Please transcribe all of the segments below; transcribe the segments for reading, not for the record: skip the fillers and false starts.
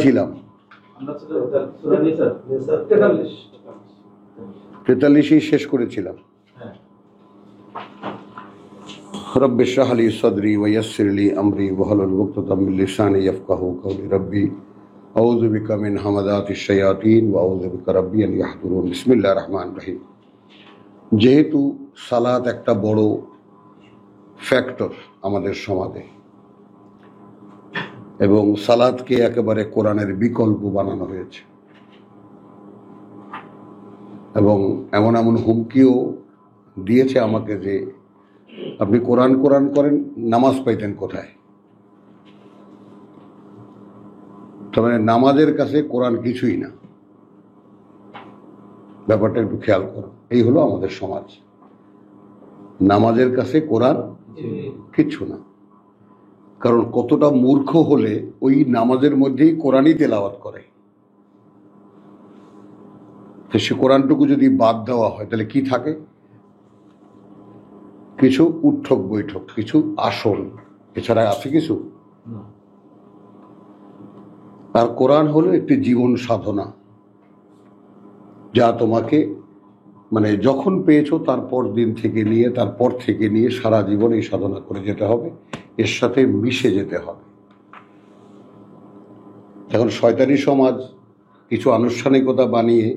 ছিলাম 43 শেষ করেছিলাম। রব্বি ইশরাহ লি সাদরি ওয়া ইয়াসসির লি আমরি ওয়াহলুল উকদাতাম মিন লিসানি ইয়াফকাহু কওলি। রব্বি আউযু বিকা মিন হামাযাতিশ শায়াতিন ওয়া আউযু বিকা রাব্বি আন ইয়াহদুরুন। বিসমিল্লাহির রহমানির রহিম। যেহেতু সালাত একটা বড় ফ্যাক্টর আমাদের সমাজে, এবং সালাতকে একেবারে কোরআনের বিকল্প বানানো হয়েছে, এবং এমন এমন হুমকিও দিয়েছে আমাকে যে আপনি কোরআন কোরআন করেন, নামাজ পাইতেন কোথায়? তার মানে নামাজের কাছে কোরআন কিছুই না। ব্যাপারটা একটু খেয়াল করো। এই হলো আমাদের সমাজ, নামাজের কাছে কোরআন কিচ্ছু না। কারণ কতটা মূর্খ হলে ওই নামাজের মধ্যেই কোরআনই তেলাওয়াত করে। তো সে কোরআনটুকু যদি বাদ দেওয়া হয় তাহলে কি থাকে? কিছু উঠক বৈঠক, কিছু আসন, এছাড়া আছে কিছু? আর কোরআন হলো একটি জীবন সাধনা, যা তোমাকে মানে যখন পেয়েছো তারপর দিন থেকে নিয়ে, তারপর থেকে নিয়ে সারা জীবন এই সাধনা করে যেতে হবে, এর সাথে মিশে যেতে হবে। এখন শয়তানি সমাজ কিছু আনুষ্ঠানিকতা বানিয়ে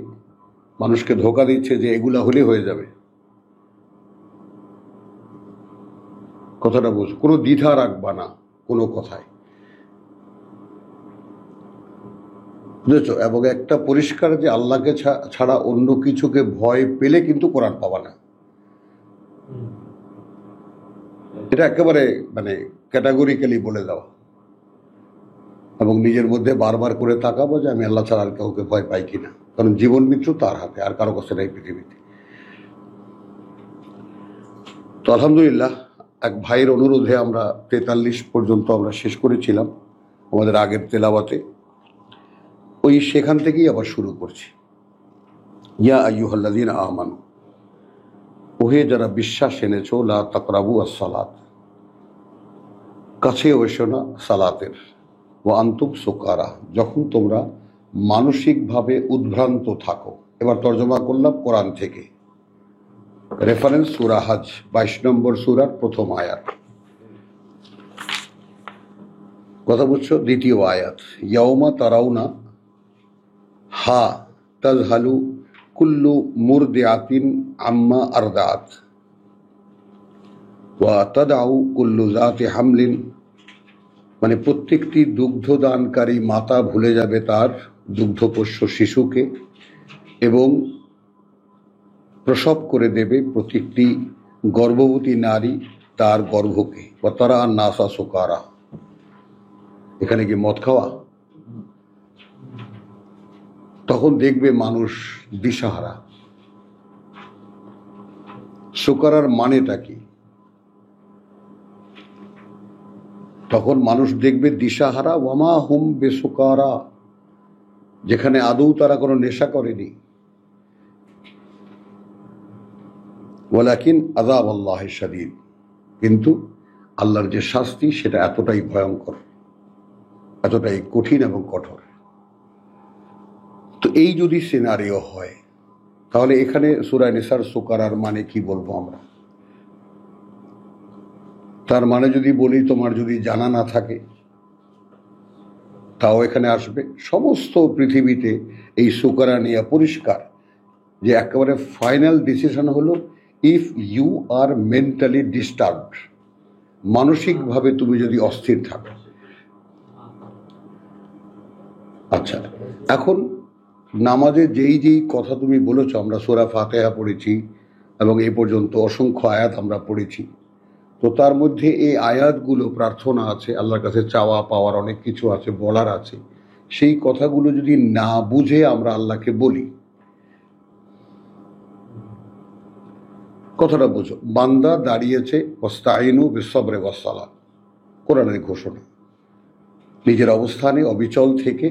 মানুষকে ধোঁকা দিচ্ছে যে এগুলা হলে হয়ে যাবে। কথাটা বুঝ, কোনো দ্বিধা রাখবা না কোনো কথায়, বুঝেছো? এবং একটা পরিষ্কার যে আল্লাহকে ছাড়া অন্য কিছুকে ভয় পেলে কিন্তু কোরআন পাবা না। এটা একেবারে মানে ক্যাটাগরিক্যালি বলে দেওয়া, এবং নিজের মধ্যে বারবার করে তাকাবো যে আমি আল্লাহ ছাড়া আর কাউকে ভয় পাই কিনা। কারণ জীবন মৃত্যু তার হাতে, আর কারো কাছে নাই পৃথিবীতে। তো আলহামদুলিল্লাহ, এক ভাইয়ের অনুরোধে আমরা 43 পর্যন্ত আমরা শেষ করেছিলাম আমাদের আগের তেলাওয়াতে। ওই সেখান থেকেই আবার শুরু করছি। ইয়া আইয়ুহাল্লাযীনা আমানু, ওহে যারা বিশ্বাস এনেছো, লা তাকরাবু আস-সালাত, কাছে এসো না সালাতের, ওয়া আনতুম সুকারা, যখন তোমরা মানসিকভাবে উদ্ভ্রান্ত থাকো। এবার তর্জমা করলাম কোরআন থেকে। রেফারেন্স সূরা হজ 22 নম্বর সূরার প্রথম আয়াত। কথা বুঝছো? দ্বিতীয় আয়াত, ইয়াউমা তারাউনা হা তাজহালু কুল্লু মুরদিআতিন আম্মা আরদাত ওয়া তাদাউ কুল্লু যাতি হামলিন, মানে প্রত্যেকটি দুগ্ধদানকারী মাতা ভুলে যাবে তার দুগ্ধপোষ্য শিশুকে, এবং প্রসব করে দেবে প্রত্যেকটি গর্ভবতী নারী তার গর্ভকে। বা তারা নাসা সুকারা, এখানে কি মদ খাওয়া? তখন দেখবে মানুষ দিশাহারা। সুকারার মানেটা কি? তখন মানুষ দেখবে দিশাহারা, ওয়ামা হুম বেসুকারা, যেখানে আদৌ তারা কোনো নেশা করেনি। ওয়ালাকিন আযাব আল্লাহি শাদীদ, কিন্তু আল্লাহর যে শাস্তি সেটা এতটাই ভয়ঙ্কর, এতটাই কঠিন এবং কঠোর। তো এই যদি সিনারিও হয়, তাহলে এখানে সূরা নিসার সুকারার মানে কি বলবো আমরা? তার মানে যদি বলি, তোমার যদি জানা না থাকে তাও এখানে আসবে। সমস্ত পৃথিবীতে এই সুকারা নিয়ে পরিষ্কার যে একেবারে ফাইনাল ডিসিশন হলো, if you are mentally disturbed, মানসিকভাবে তুমি যদি অস্থির থাকো। আচ্ছা, এখন নামাজে যেই যেই কথা তুমি বলেছো, আমরা সূরা ফাতিহা পড়েছি এবং এই পর্যন্ত অসংখ্য আয়াত আমরা পড়েছি। তো তার মধ্যে এই আয়াতগুলো প্রার্থনা আছে, আল্লাহর কাছে চাওয়া পাওয়ার অনেক কিছু আছে, বলার আছে। সেই কথাগুলো যদি না বুঝে আমরা আল্লাহকে বলি, কথাটা বুঝো, বান্দা দাঁড়িয়েছে ওয়াস্তাইনু বিসসবরি ওয়াসসালাত, কোরআনের ঘোষণা। নিজের অবস্থানে অবিচল থেকে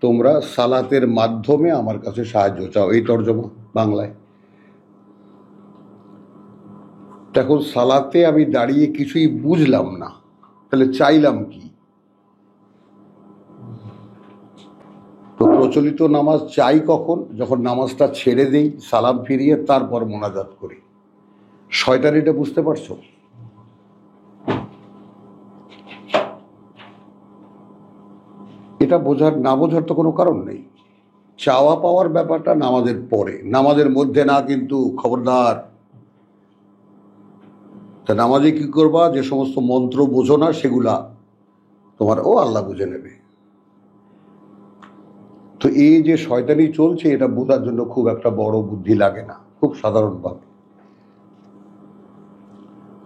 তোমরা সালাতের মাধ্যমে আমার কাছে সাহায্য চাও, এই তর্জমা বাংলায়। এখন সালাতে আমি দাঁড়িয়ে কিছুই বুঝলাম না, তাহলে চাইলাম কি? প্রচলিত নামাজ চাই কখন? যখন নামাজটা ছেড়ে দেই, সালাম ফিরিয়ে তারপর মোনাজাত করি। শয়তান এটা বুঝতে পারছো? এটা না বোঝার তো কোনো কারণ নেই। চাওয়া পাওয়ার ব্যাপারটা নামাজের পরে, নামাজের মধ্যে না, কিন্তু খবরদার। তা নামাজে কি করবা? যে সমস্ত মন্ত্র বোঝো না সেগুলা তোমার আল্লাহ বুঝে নেবে। তো এই যে শয়তানি চলছে, এটা বোঝার জন্য খুব একটা বড় বুদ্ধি লাগে না, খুব সাধারণভাবে।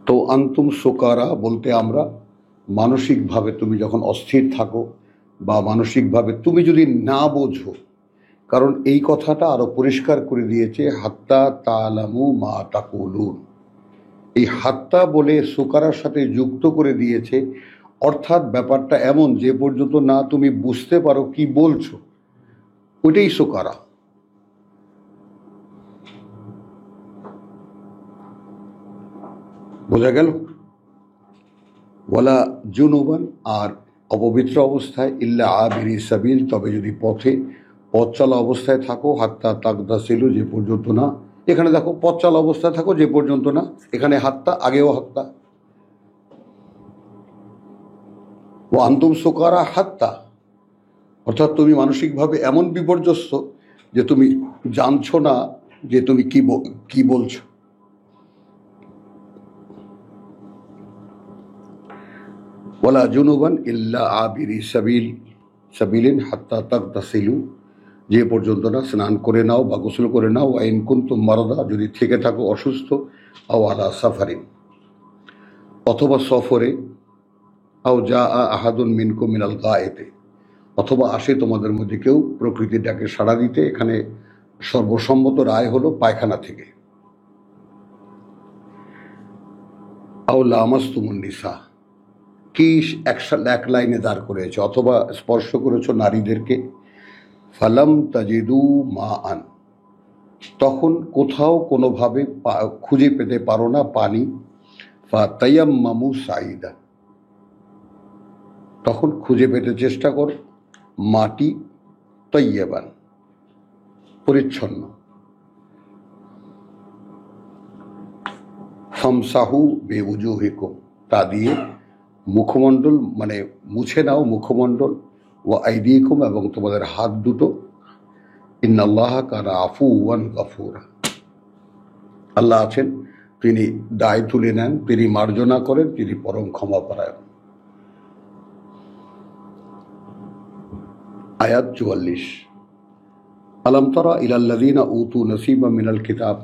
তো আন্তুম সুকারা বলতে আমরা মানসিকভাবে তুমি যখন অস্থির থাকো বা মানসিকভাবে তুমি যদি না বোঝো, কারণ এই কথাটা আরো পরিষ্কার করে দিয়েছে, হাত্তা তালামু মা তাকুলুন। এই হাত্তা বলে সুকারার সাথে যুক্ত করে দিয়েছে, অর্থাৎ ব্যাপারটা এমন যে পর্যন্ত না তুমি বুঝতে পারো কি বলছো, ওইটাই সুকারা। বোঝা গেল? ওয়ালা জুনুবান, আর অপবিত্র অবস্থায়, ইল্লা আবিরি সাবিল, তবে যদি পথ চলা অবস্থায় থাকো, হাত্তা তাকদাসিলু, যে পর্যন্ত না, এখানে দেখো পথ চলা অবস্থায় থাকো যে পর্যন্ত না, এখানে হাত্তা, আগেও হাত্তা। ও আন্তুম সুকারা হাত্তা, অর্থাৎ তুমি মানসিকভাবে এমন বিপর্যস্ত যে তুমি জানছো না যে তুমি কি বলছো। ওয়ালা জুনুবান ইল্লা আবিরি সাবিলিন হাত্তা তাকতাসিলু, যে পর্যন্ত না স্নান করে নাও বা গোসল করে নাও। আইন কুনতুম মারদা, যদি থেকে থাকো অসুস্থ, আও আলা সাফারিন, অথবা সফরে, আও যা আহাদুন মিনকুম মিনাল গায়েতে, অথবা আসে তোমাদের মধ্যে কেউ প্রকৃতির ডাকে সাড়া দিতে। এখানে সর্বসম্মত রায় হলো পায়খানা থেকে। আও লামাসতুমুন নিসা, কি এক লাইনে দাঁড় করেছে, অথবা স্পর্শ করেছো নারীদেরকে। ফালাম তাজিদু মা আন, তখন কোথাও কোনোভাবে খুঁজে পেতে পারো না পানি। ফাতায়াম্মামু সাইদা, তখন খুঁজে পেতে চেষ্টা করো মাটি, তৈয়বান, পরিচ্ছন্ন। ফামসাহু বিউজুহিকুম, তা দিয়ে মুখমণ্ডল, মানে মুছে নাও মুখমণ্ডল। ও আইদিকুম, এবং তোমাদের হাত দুটো। ইন্নাল্লাহ কানা আফুওয়ান গফুরা, আল্লাহ আছেন, তিনি দায় তুলে নেন, তিনি মার্জনা করেন, তিনি পরম ক্ষমাপরায়ণ। আয়াত 44। আলাম তারা ইলাল্লাযীনা উতু নসীবা মিনাল কিতাব,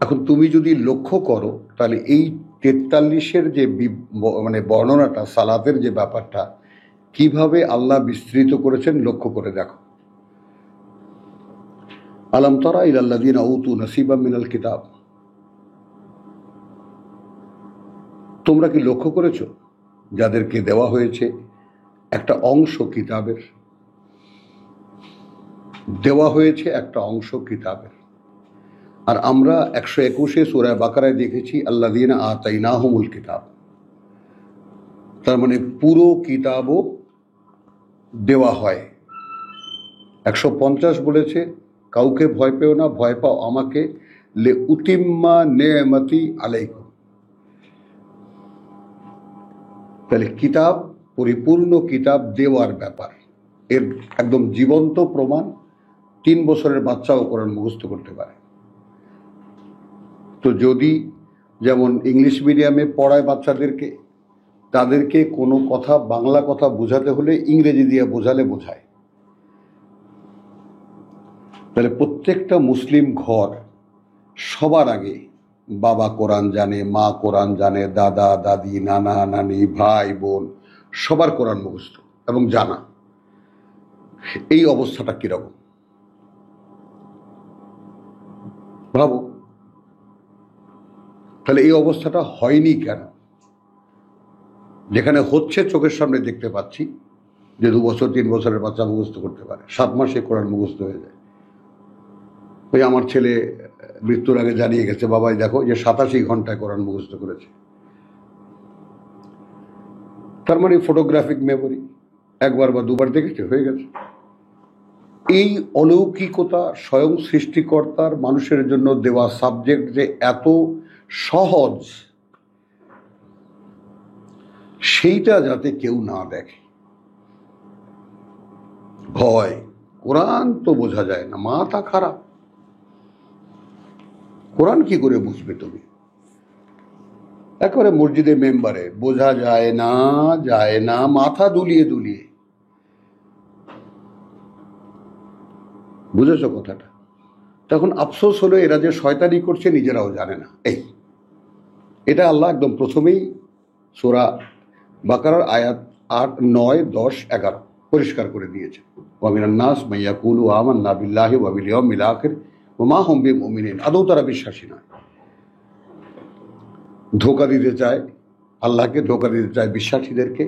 এখন তুমি যদি লক্ষ্য করো তাহলে এই 43-এর যে মানে বর্ণনাটা, সালাতের যে ব্যাপারটা কিভাবে আল্লাহ বিস্তৃত করেছেন লক্ষ্য করে দেখো। আলাম তারা ইলাল্লাযীনা উতু নসীবা মিনাল কিতাব, তোমরা কি লক্ষ্য করেছো যাদেরকে দেওয়া হয়েছে একটা অংশ কিতাবের, দেওয়া হয়েছে একটা অংশ কিতাবের। আর আমরা 121 সূরা বাকারায় দেখেছি আল্লাযীনা আতাইনাহুমুল কিতাব, তার মানে পুরো কিতাবও দেওয়া হয়। 150 বলেছে কাউকে ভয় পেও না, ভয় পাও আমাকে, লে উতিম্মা নেমাতি আলাইকুম। তাহলে কিতাব, পরিপূর্ণ কিতাব দেওয়ার ব্যাপার, এর একদম জীবন্ত প্রমাণ। 3 বছরের বাচ্চাও কোরআন মুখস্থ করতে পারে। তো যদি যেমন ইংলিশ মিডিয়ামে পড়ায় বাচ্চাদেরকে, তাদেরকে কোনো কথা, বাংলা কথা বোঝাতে হলে ইংরেজি দিয়ে বোঝালে বোঝায়। তাহলে প্রত্যেকটা মুসলিম ঘর সবার আগে বাবা কোরআন জানে, মা কোরআন জানে, দাদা দাদি, নানা নানি, ভাই বোন সবার কোরআন মুখস্থ এবং জানা। এই অবস্থাটা কিরকম ভাবো। তাহলে এই অবস্থাটা হয়নি কেন? যেখানে হচ্ছে চোখের সামনে দেখতে পাচ্ছি যে 2 বছর 3 বছরের বাচ্চা মুখস্থ করতে পারে, 7 মাসে কোরআন মুখস্থ হয়ে যায়। ওই আমার ছেলে মৃত্যুর আগে জানিয়ে গেছে, বাবাই দেখো যে 87 ঘন্টায় কোরআন মুখস্থ করেছে। তার মানে ফটোগ্রাফিক মেমোরি। একবার বা দুবার দেখেছে, হয়ে গেছে। এই অলৌকিকতা স্বয়ং সৃষ্টিকর্তার মানুষের জন্য দেওয়া সাবজেক্ট যে এত সহজ, সেইটা যাতে কেউ না দেখে। ভয়, কোরআন তো বোঝা যায় না, মাথা খারাপ। কোরআন কি করে বুঝবে তুমি? একেবারে মসজিদে মেম্বারে বোঝা যায় না, মাথা দুলিয়ে দুলিয়ে। বুঝেছ কথাটা? তখন আফসোস হলো এরা যে শয়তানি করছে নিজেরাও জানে না। এটা আল্লাহ একদম প্রথমেই সূরা বাকারার আয়াত 8, 9, 10, 11 পরিষ্কার করে দিয়েছে। ওয়া মিনান নাস মান ইয়াকুলু আমান্না বিল্লাহি ওয়া বিল ইয়াউমিল আখির ওয়া মা হুম বিমুমিনিন। আদৌ তারা বিশ্বাসী নয়, ধোঁকা দিতে চায় আল্লাহকে, ধোঁকা দিতে চায় বিশ্বাসীদেরকে।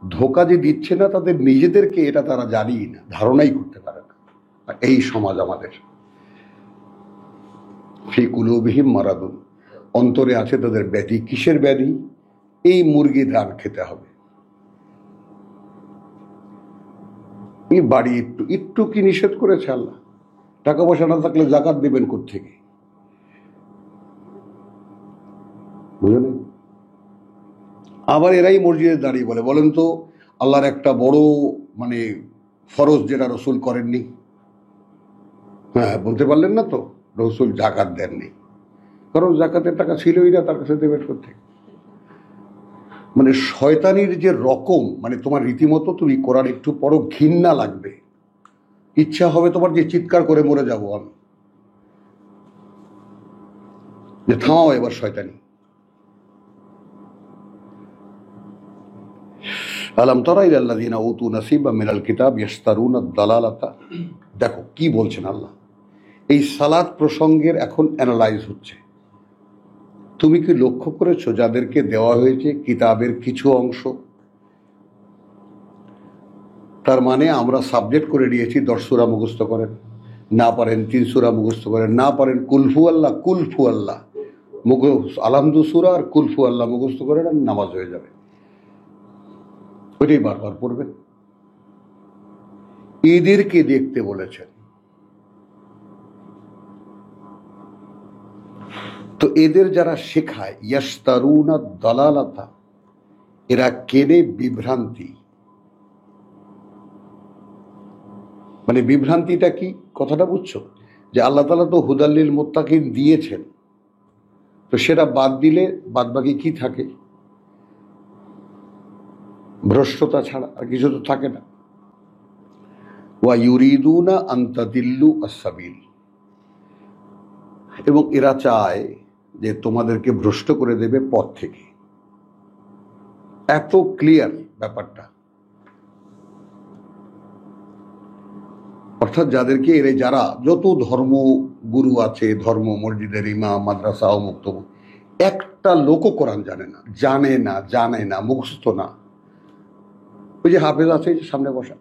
ধোঁকা যে দিচ্ছে না তাদের নিজেদেরকে, এটা তারা জানিই না, ধারণাই করতে পারে না। এই সমাজ আমাদের। ফি কুলুবিহিম মারাদুন, অন্তরে আছে তাদের ব্যাধি। কিসের ব্যাধি? এই মুরগির রান খেতে হবে। এই বাড়ি একটু কি নিষেধ করেছে আল্লাহ? টাকা পয়সা না থাকলে জাকাত দিবেন কোত্থেকে? বুঝলেন? আবার এরাই মসজিদে দাঁড়িয়ে বলেন তো আল্লাহর একটা বড় ফরজ যেটা রসুল করেননি। হ্যাঁ, বলতে পারলেন না তো, রসুল জাকাত দেননি। কারণ জাকাতের টাকা ছিলই না তার কাছে, দেবেন করতে। শয়তানির যে রকম, তোমার রীতিমতো তুমি কোরআন একটু পরো, ঘৃণা লাগবে, ইচ্ছা হবে তোমার যে চিৎকার করে মরে যাব আমি, যে থামাও এবার শয়তানি। আলাম তারা ইলাল্লাযীনা উতু নাসীবাম মিনাল কিতাব ইয়াশতারুনা আদ-দালালাতা। দেখো কি বলছেন আল্লাহ। এই সালাত প্রসঙ্গের এখন অ্যানালাইজ হচ্ছে। তুমি কি লক্ষ্য করেছো যাদেরকে দেওয়া হয়েছে কিতাবের কিছু অংশ? তার আমরা সাবজেক্ট করে নিয়েছি 10 সূরা মুখস্থ করেন, না পারেন 3 সূরা মুখস্থ করেন, না পারেন কুলফু আল্লাহ আলহামদু সূরা আর কুলফু আল্লাহ মুখস্থ করেন, আর নামাজ হয়ে যাবে। ওইটাই বারবার পড়বেন। এদেরকে দেখতে বলেছেন। তো এদের যারা শেখায় ইয়াশতারুনা দালালাতা, এরা কেনে বিভ্রান্তি। বিভ্রান্তিটা কি? কথাটা বুঝছো? যে আল্লাহ তাআলা তো হুদাল্লিল মুত্তাকিন দিয়েছেন, তো সেটা বাদ দিলে বাদ বাকি কি থাকে? ভ্রষ্টতা ছাড়া আর কিছু তো থাকে না। ওয়া ইউরিদুনা আন তাদিল্লু আস-সাবিল, এবং এরা চায় যে তোমাদেরকে ভ্রষ্ট করে দেবে পথ থেকে। এত ক্লিয়ার ব্যাপারটা। অর্থাৎ যাদেরকে যারা যত ধর্মগুরু আছে, ধর্ম মসজিদের ইমাম, মাদ্রাসা ও মুক্তব, একটা লোকও কোরআন জানে না, মুখস্থ না। ওই যে হাফেজ আছে সামনে বসা,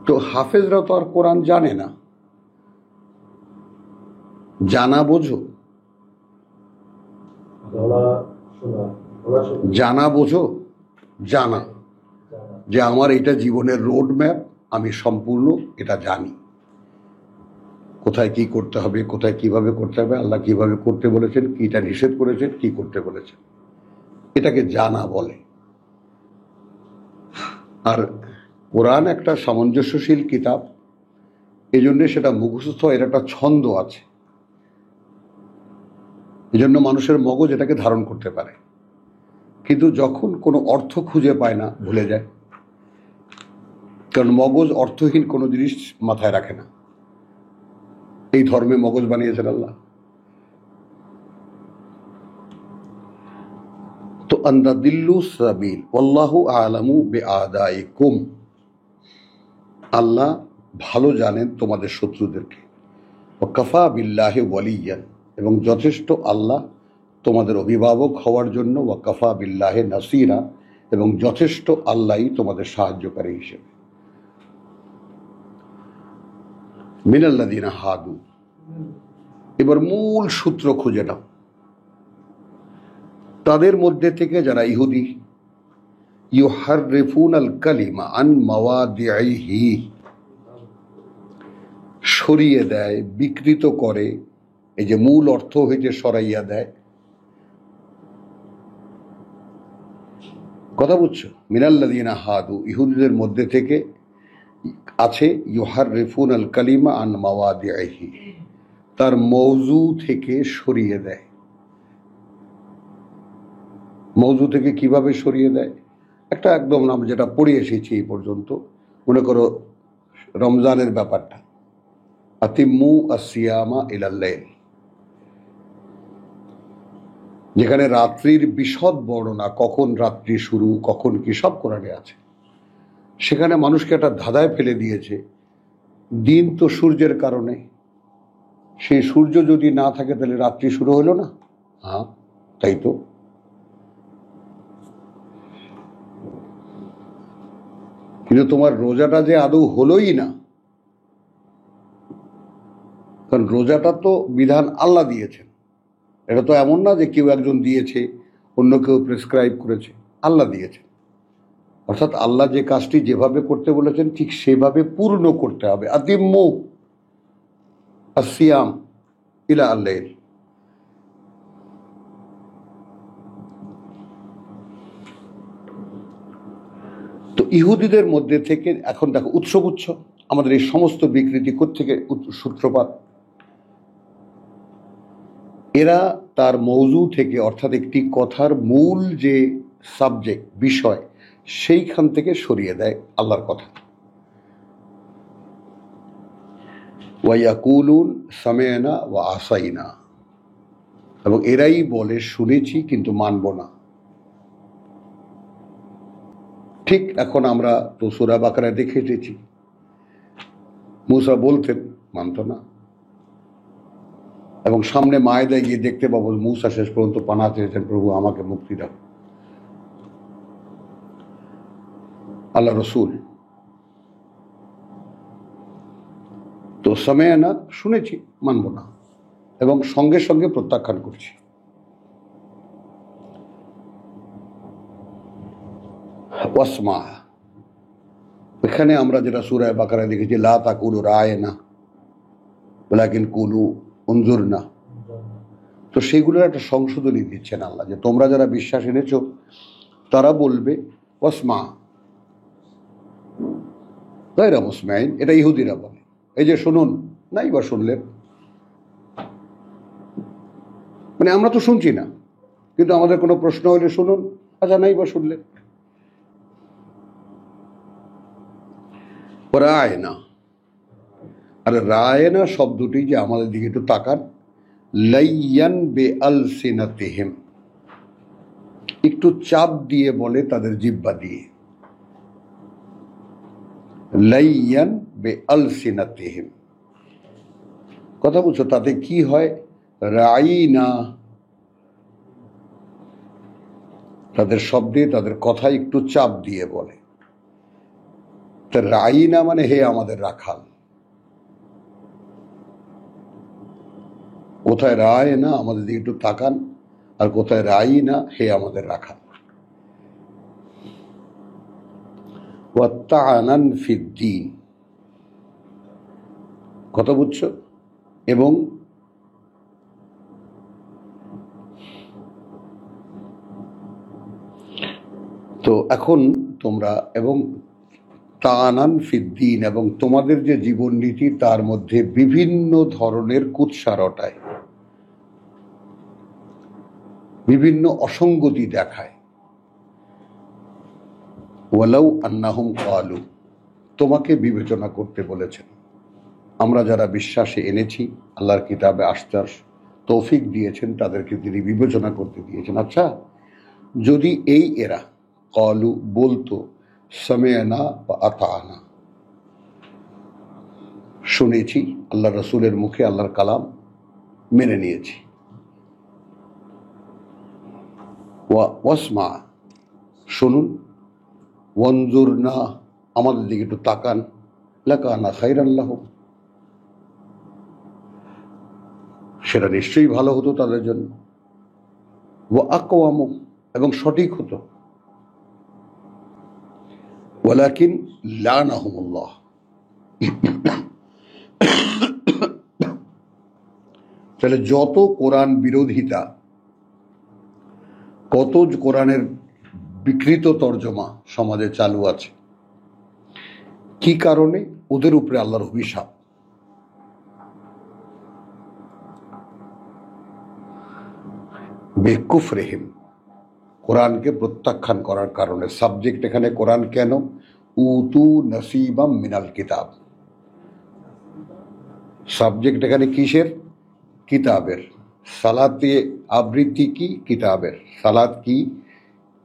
তো হাফেজরা তো আর কোরআন জানে না। জানা বোঝো, জানা যে আমার এটা জীবনের রোড ম্যাপ, আমি সম্পূর্ণ এটা জানি, কোথায় কি করতে হবে, কোথায় কিভাবে করতে হবে, আল্লাহ কিভাবে করতে বলেছেন, কিটা নিষেধ করেছেন, কি করতে বলেছেন, এটাকে জানা বলে। আর কোরআন একটা সামঞ্জস্যশীল কিতাব, এই জন্য সেটা মুখস্থ, এর একটা ছন্দ আছে, এই জন্য মানুষের মগজ এটাকে ধারণ করতে পারে। কিন্তু যখন কোনো অর্থ খুঁজে পায় না, ভুলে যায়। কারণ মগজ অর্থহীন কোনো জিনিস মাথায় রাখে না। এই ধর্মে মগজ বানিয়েছেন আল্লাহ। তো আন্দাদিল্লু সাবিল ওয়াল্লাহু আ'লামু বিআদাইকুম, আল্লাহ ভালো জানেন তোমাদের শত্রুদেরকে। ওয়া কাফা বিল্লাহি ওয়ালিয়ান, এবং যথেষ্ট আল্লাহ তোমাদের অভিভাবক হওয়ার জন্য। ওয়া কাফা বিল্লাহি নাসিরা, এবং যথেষ্ট আল্লাহই তোমাদের সাহায্যকারী হিসেবে। মিনাল্লাযিনা হাদু, এবার মূল সূত্র খুঁজে নাও। তাদের মধ্যে থেকে যারা ইহুদি, ইউহাররিফুনাল কালিমা আন মাওয়াদিহি, সরিয়ে দেয়, বিকৃত করে, এই যে মূল অর্থ হইতে সরাইয়া দেয়। কথা বুঝছো? মিনাল্লাযীনা হাদু, ইহুদিদের মধ্যে থেকে আছে ইউহাররিফুনাল কালিমা আন মাওয়াদিহি, তার মওজু থেকে সরিয়ে দেয়। মওজু থেকে কিভাবে সরিয়ে দেয়? একটা একদম নাম যেটা পড়ে এসেছি এই পর্যন্ত, মনে করো রমজানের ব্যাপারটা, আতিম্মু আসিয়ামা ইলাল লাইল, যেখানে রাত্রির বিশদ বর্ণনা, কখন রাত্রি শুরু, কখন কি, সব কোরআনে আছে। সেখানে মানুষকে একটা ধাঁধায় ফেলে দিয়েছে, দিন তো সূর্যের কারণে, সেই সূর্য যদি না থাকে তাহলে রাত্রি শুরু হলো না? হ্যাঁ, তাই তো। কিন্তু তোমার রোজাটা যে আদৌ হলোই না, কারণ রোজাটা তো বিধান আল্লাহ দিয়েছেন। এটা তো এমন না যে কেউ একজন দিয়েছে, অন্য কেউ প্রেসক্রাইব করেছে, আল্লাহ দিয়েছেন। অর্থাৎ আল্লাহ যে কাজটি যেভাবে করতে বলেছেন ঠিক সেভাবে পূর্ণ করতে হবে। আতিম্মু আসিয়াম ইলা আল-লাইল। তো ইহুদিদের মধ্যে থেকে এখন দেখো উৎস আমাদের এই সমস্ত বিকৃতি কোত্থেকে সূত্রপাত? এরা তার মৌজু থেকে, অর্থাৎ একটি কথার মূল যে সাবজেক্ট, বিষয়, সেইখান থেকে সরিয়ে দেয় আল্লাহর কথা। ওয়ায়াকুলুন সামি'না ওয়া আসাইনা, এবং এরাই বলে শুনেছি কিন্তু মানব না। ঠিক এখন আমরা তো সূরা বাকারায় দেখে এসেছি, মুসা বলতেন, মানত না। এবং সামনে মায়েদায় গিয়ে দেখতে পাবো মুসা শেষ পর্যন্ত পানা চেয়েছেন, প্রভু আমাকে মুক্তি দাও। আল্লাহ রসুল তো সামি'না, শুনেছি, মানব না, এবং সঙ্গে সঙ্গে প্রত্যাখ্যান করছি। ওয়াসমা, এখানে আমরা যেটা সূরা বাকারায় দেখেছি, লা তাকুলু রায়না ওয়ালাকিন কুলু উনজুরনা, তো সেইগুলোর একটা সংশোধনী দিচ্ছেন আল্লাহ, যে তোমরা যারা বিশ্বাস এনেছো তারা বলবে ওয়াসমা গায়রা মুসমাইন, এটা ইহুদিরা বলে, এই যে শুনুন, নাই বা শুনলেন, মানে আমরা তো শুনছি না, কিন্তু আমাদের কোনো প্রশ্ন হলে শুনুন, আচ্ছা নাই বা শুনলেন। রায়না, আর রায়না শব্দটি যে আমাদের দিকে একটু তাকান, লাইয়ান বে আলসিনাতিহিম, একটু চাপ দিয়ে বলে তাদের জিহ্বা দিয়ে, লাইয়ান বে আলসিনাতিহিম। কথা বুঝছো? তাতে কি হয়? রাইনা, তাদের শব্দে, তাদের কথা একটু চাপ দিয়ে বলে। তা রাইনা মানে হে আমাদের রাখাল। কোথায় রায় না, আমাদের দিকে একটু তাকান, আর কোথায় রাই না, হে আমাদের রাখাল। ওয়াত্তাআনান ফিদ্দীন, কথা বুঝছো? এবং তো এখন তোমরা, এবং তাআনান ফিদ্দীন, এবং তোমাদের যে জীবন নীতি তার মধ্যে বিভিন্ন ধরনের কুৎসা রটায়, বিভিন্ন অসঙ্গতি দেখায়। ওয়ালাউ আন্নাহুম ক্বালু, তোমাকে বিবেচনা করতে বলেছেন। আমরা যারা বিশ্বাসে এনেছি, আল্লাহর কিতাবে আস্থার তৌফিক দিয়েছেন, তাদেরকে তিনি বিবেচনা করতে দিয়েছেন। আচ্ছা, যদি এই এরা ক্বালু বলতো সামি'না ওয়া আতা'না, শুনেছি, আল্লাহ রসুলের মুখে আল্লাহর কালাম মেনে নিয়েছি, ওয়াসমা, শুনুন, ওয়ানজুরনা, আমাদের দিকে একটু তাকান, লাকানা খাইরান লাহুম, সেটা নিশ্চয়ই ভালো হতো তাদের জন্য, ওয়া আকওয়ামু, এবং সঠিক হতো। ওয়ালাকিন লানাহুমুল্লাহ। তাহলে যত কোরআন বিরোধিতা, কত কোরআনের বিকৃত তর্জমা সমাজে চালু আছে, কি কারণে? ওদের উপরে আল্লাহর অভিশাপ। বেকুফরিহিম, কোরআনকে প্রত্যাখ্যান করার কারণে। সাবজেক্ট এখানে কোরআন কেন? উতু নসিবাম মিনাল কিতাব। সাবজেক্ট এখানে কিসের? কিতাবের। সালাতে আবৃত্তি কি? কিতাবের। সালাত কি?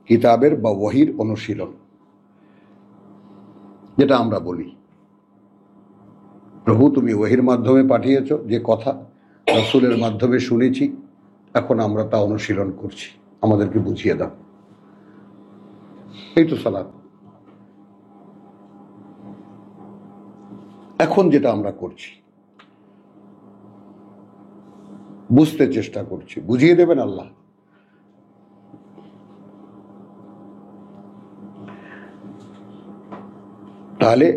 কিতাবের বা ওয়াহির অনুশীলন, যেটা আমরা বলি প্রভু তুমি ওয়াহির মাধ্যমে পাঠিয়েছ, যে কথা রাসূলের মাধ্যমে শুনেছি, এখন আমরা তা অনুশীলন করছি, আমাদেরকে বুঝিয়ে দাও। এই তো সালাত। এখন যেটা আমরা করছি, বুঝতে চেষ্টা করছি, বুঝিয়ে দেবেন আল্লাহ। তাহলে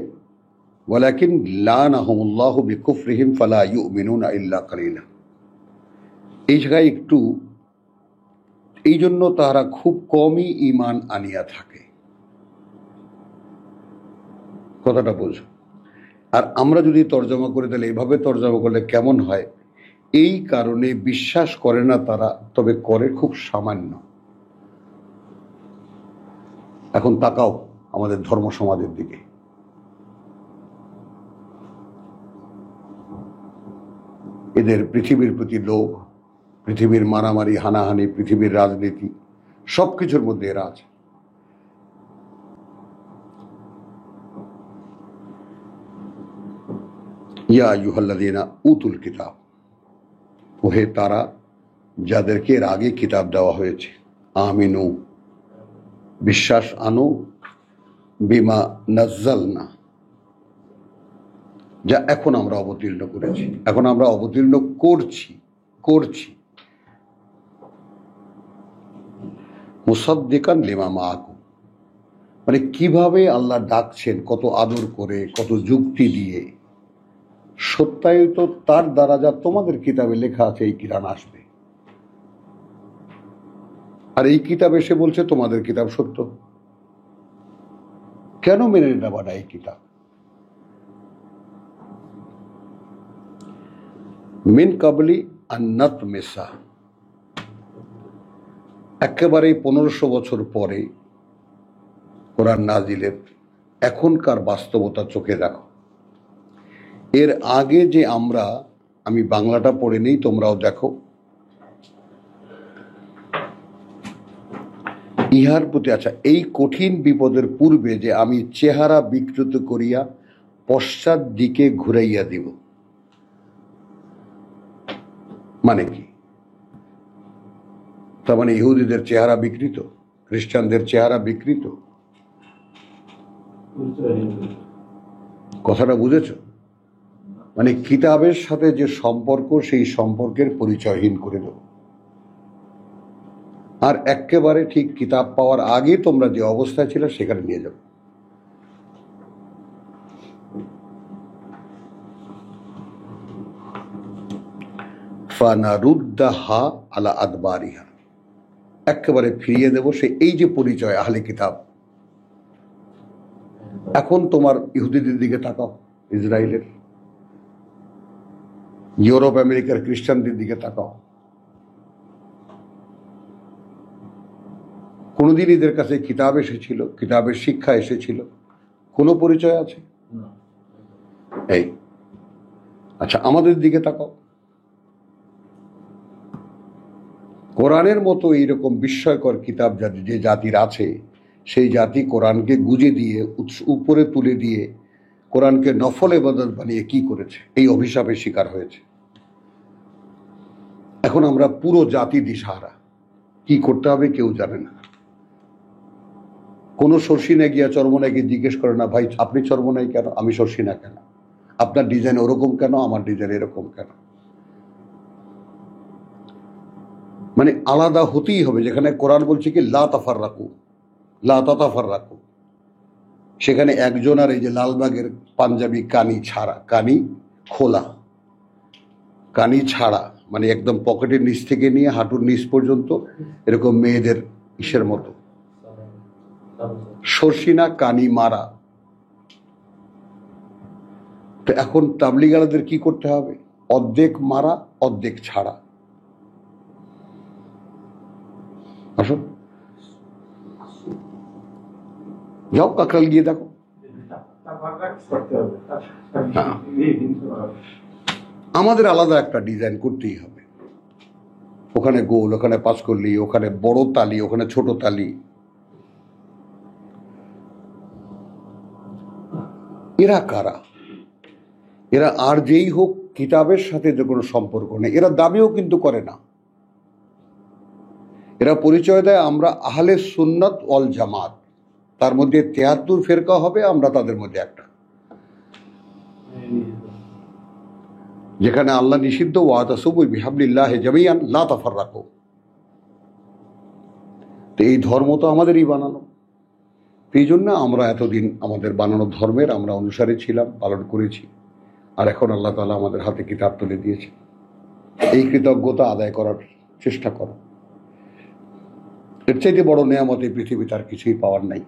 ওয়ালাকিন লানাহুমুল্লাহু বিকুফরিহিম ফালা ইউমিনুনা ইল্লা কালিলা। এই জায়গায় একটু, এই জন্য তারা খুব কমই ঈমান আনিয়া থাকে, কথাটা বোঝো। আর আমরা যদি তর্জমা করি, তাহলে এভাবে তর্জমা করলে কেমন হয়? এই কারণে বিশ্বাস করে না তারা, তবে করে খুব সামান্য। এখন তাকাও আমাদের ধর্ম সমাজের দিকে, এদের পৃথিবীর প্রতি লোভ, পৃথিবীর মারামারি হানাহানি, পৃথিবীর রাজনীতি, সবকিছুর মধ্যে এরা আছে। ইয়া আইয়ুহাল্লাযীনা উতুল কিতাব, ওহে তারা যাদেরকে এর আগে কিতাব দেওয়া হয়েছে, আমিনু বিশ্বাস আনো, বিমা নাজ্জালনা যা এখন আমরা অবতীর্ণ করেছি, এখন আমরা অবতীর্ণ করছি মুসাদ্দিকান লিমা মাআকুম, মানে কিভাবে আল্লাহ ডাকছেন, কত আদর করে, কত যুক্তি দিয়ে, সত্যায়িত তার দ্বারা যা তোমাদের কিতাবে লেখা আছে, এই কিরান আসবে। আর এই কিতাব এসে বলছে তোমাদের কিতাব সত্য। কেন মেনে নেবা না এই কিতাব? মিন কাবলি আন্নাত মেসা, একেবারে 1500 বছর পরে কোরআন নাজিলের এখনকার বাস্তবতা চোখে রাখো। এর আগে যে আমি বাংলাটা পড়ে নেই, তোমরাও দেখো। ইহার প্রতি, আচ্ছা, এই কঠিন বিপদের পূর্বে যে আমি চেহারা বিকৃত করিয়া পশ্চাৎ দিকে ঘুরাইয়া দিব, মানে কি? তার মানে ইহুদিদের চেহারা বিকৃত, খ্রিস্টানদের চেহারা বিকৃত, কথাটা বুঝেছ? মানে কিতাবের সাথে যে সম্পর্ক, সেই সম্পর্কের পরিচয়হীন করে দেব। আর একেবারে ঠিক কিতাব পাওয়ার আগে তোমরা যে অবস্থায় ছিল সেখানে নিয়ে যাবে। ফানারুদ্দাহা আলা আদবারিহা, একেবারে ফিরিয়ে দেব সে এই যে পরিচয় আহলে কিতাব। এখন তোমার ইহুদিদের দিকে তাকাও, ইসরায়েলের, ইউরোপ আমেরিকার খ্রিস্টানদের দিকে তাকাও। কোনোদিন এদের কাছে কিতাব এসেছিল, কিতাবের শিক্ষা এসেছিল? কোনো পরিচয় আছে? এই, আচ্ছা, আমাদের দিকে তাকাও। কোরআনের মতো এইরকম বিস্ময়কর কিতাব যে জাতির আছে, সেই জাতি কোরআনকে গুজে দিয়ে, উপরে তুলে দিয়ে, কোরআনকে নফল ইবাদত বানিয়ে কি করেছে? এই অভিশাপের শিকার হয়েছে। এখন আমরা পুরো জাতি দিশাহারা, কি করতে হবে কেউ জানে না। কোনো শর্ষিনা গিয়া চরমনাইকে জিজ্ঞেস করে না, ভাই আপনি চরমনাই কেন, আমি শর্ষিনা কেন, আপনার ডিজাইন ওরকম কেন, আমার ডিজাইন এরকম কেন। মানে আলাদা হতেই হবে। যেখানে কোরআন বলছে কি লা তাফাররাকু, লা তাতাফাররাকু, সেখানে একজন আর এই যে লালবাগের পাঞ্জাবি কানি ছাড়া, কানি খোলা, কানি ছাড়া, মানে একদম পকেটের নিচ থেকে নিয়ে হাঁটুর নিচ পর্যন্ত এরকম মেয়েদের ইসের মতো শর্ষিনা কানি মারা। তো এখন তাবলিগালাদের কি করতে হবে? অর্ধেক মারা অর্ধেক ছাড়া। আসো যাও কাকরাল গিয়ে দেখো। আমাদের আলাদা একটা ডিজাইন করতেই হবে। ওখানে গোল, ওখানে পাঁচকল্লি, ওখানে বড় তালি, ওখানে ছোট তালি। এরা কারা? এরা আর যেই হোক, কিতাবের সাথে যে কোনো সম্পর্ক নেই। এরা দাবিও কিন্তু করে না। এরা পরিচয় দেয় আমরা আহলে সুন্নাত ওয়াল জামাত। তার মধ্যে ৭৩ ফেরকা হবে, আমরা তাদের মধ্যে একটা। যেখানে আল্লাহ নিষিদ্ধ ওয়াতাসিবু বিহাবলিল্লাহি জামিআন লা তাফাররাকু। তো এই ধর্ম তো আমাদেরই বানানো। এই জন্য আমরা এতদিন আমাদের বানানো ধর্মের আমরা অনুসারী ছিলাম, পালন করেছি। আর এখন আল্লাহ তাআলা আমাদের হাতে কিতাব তুলে দিয়েছে। এই কৃতজ্ঞতা আদায় করার চেষ্টা করো। এর চাইতে বড় নেয়ামত এই পৃথিবীতে আর কিছুই পাওয়ার নাই।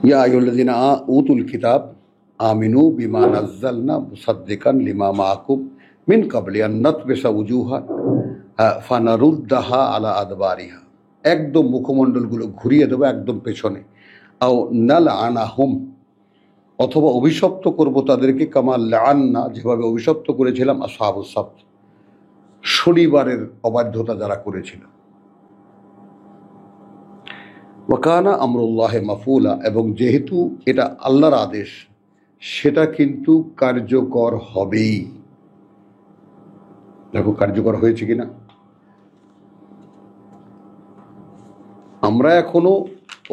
ইয়া আইয়ুহাল্লাযীনা উতুল কিতাব আমিনু বিমা নাযালনা মুসাদ্দিকান লিমা মাআকুম মিন ক্বাবলি আন নাতবিসা উজুহা ফানারুদ্দাহা আলা আদবারিহা। একদম মুখমণ্ডলগুলো ঘুরিয়ে দেবো একদম পেছনে। আও নালআনাহুম, অথবা অভিশপ্ত করব তাদেরকে, কামা লাআন্না, যেভাবে অভিশপ্ত করেছিলাম আসহাবুস সাবত, শনিবারের অবাধ্যতা যারা করেছিল। ওয়াকানা আমরুল্লাহি মাফুলা, এবং যেহেতু এটা আল্লাহর আদেশ, সেটা কিন্তু কার্যকর হবেই। দেখো কার্যকর হয়েছে কিনা। আমরা এখনো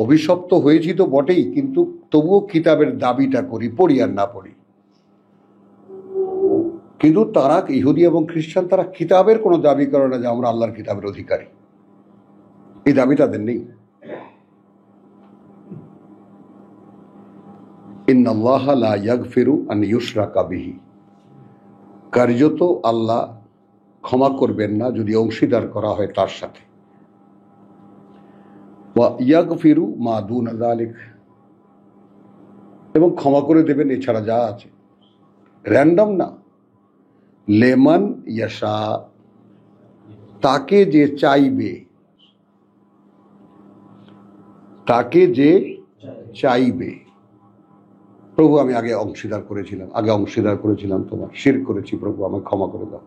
অভিশপ্ত হয়েছি তো বটেই, কিন্তু তবুও কিতাবের দাবিটা করি, পড়ি আর না পড়ি। কিন্তু তারা, ইহুদি এবং খ্রিস্টান, তারা কিতাবের কোনো দাবি করে না যে আমরা আল্লাহর কিতাবের অধিকারী। এই দাবি তাদের নেই। ইন্নাল্লাহা লা ইয়াগফিরু আন ইউশরাকা বিহি, কার্যত আল্লাহ ক্ষমা করবেন না যদি অংশীদার করা হয় তার সাথে। ওয়া ইয়াগফিরু মা দুনা যালিক, এবং ক্ষমা করে দেবেন এছাড়া যা আছে। র্যান্ডম না, লেমান ইয়াশা, তাকে যে চাইবে, তাকে যে চাইবে। প্রভু আমি আগে অংশীদার করেছিলাম, তোমার শিরক করেছি, প্রভু আমাকে ক্ষমা করে দাও।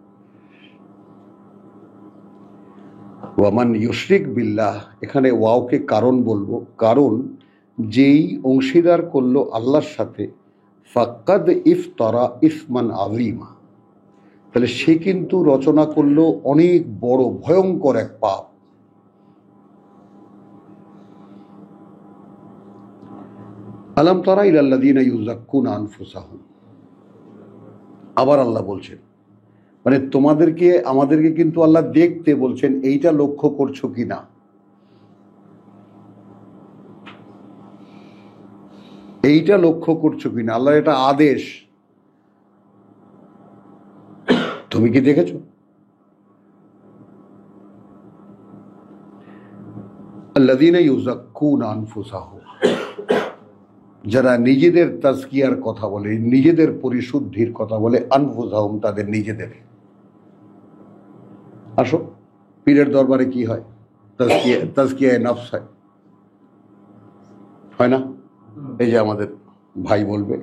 ওয়ামান ইউশরিক বিল্লাহ, এখানে ওয়াওকে কারণ বলবো, কারণ যেই অংশীদার করলো আল্লাহর সাথে, ফাক্কাদ ইফতারা ইসমান আযীমা, তাহলে সে কিন্তু রচনা করলো অনেক বড় ভয়ঙ্কর এক পাপ। আলাম তারা ইলাল্লাযীনা ইউযাক্কুনা আনফুসাহুম, আবার আল্লাহ বলছেন, মানে তোমাদেরকে আমাদেরকে কিন্তু আল্লাহ দেখতে বলছেন, এইটা লক্ষ্য করছো কিনা। এইটা লক্ষ্য করছো কিনা, আল্লাহ এটা আদেশ। তুমি কি দেখেছো? আল্লাযীনা ইউযাক্কুনা আনফুসাহুম, যারা নিজেদের তাজকিয়ার কথা বলে, নিজেদের পরিশুদ্ধির কথা বলে, আনফুসাহুম, তাদের নিজেদের। আসো, পীরের দরবারে কি হয়? তাজকিয়ায়ে নফস হয় না? এই যে আমাদের ভাই বলবে,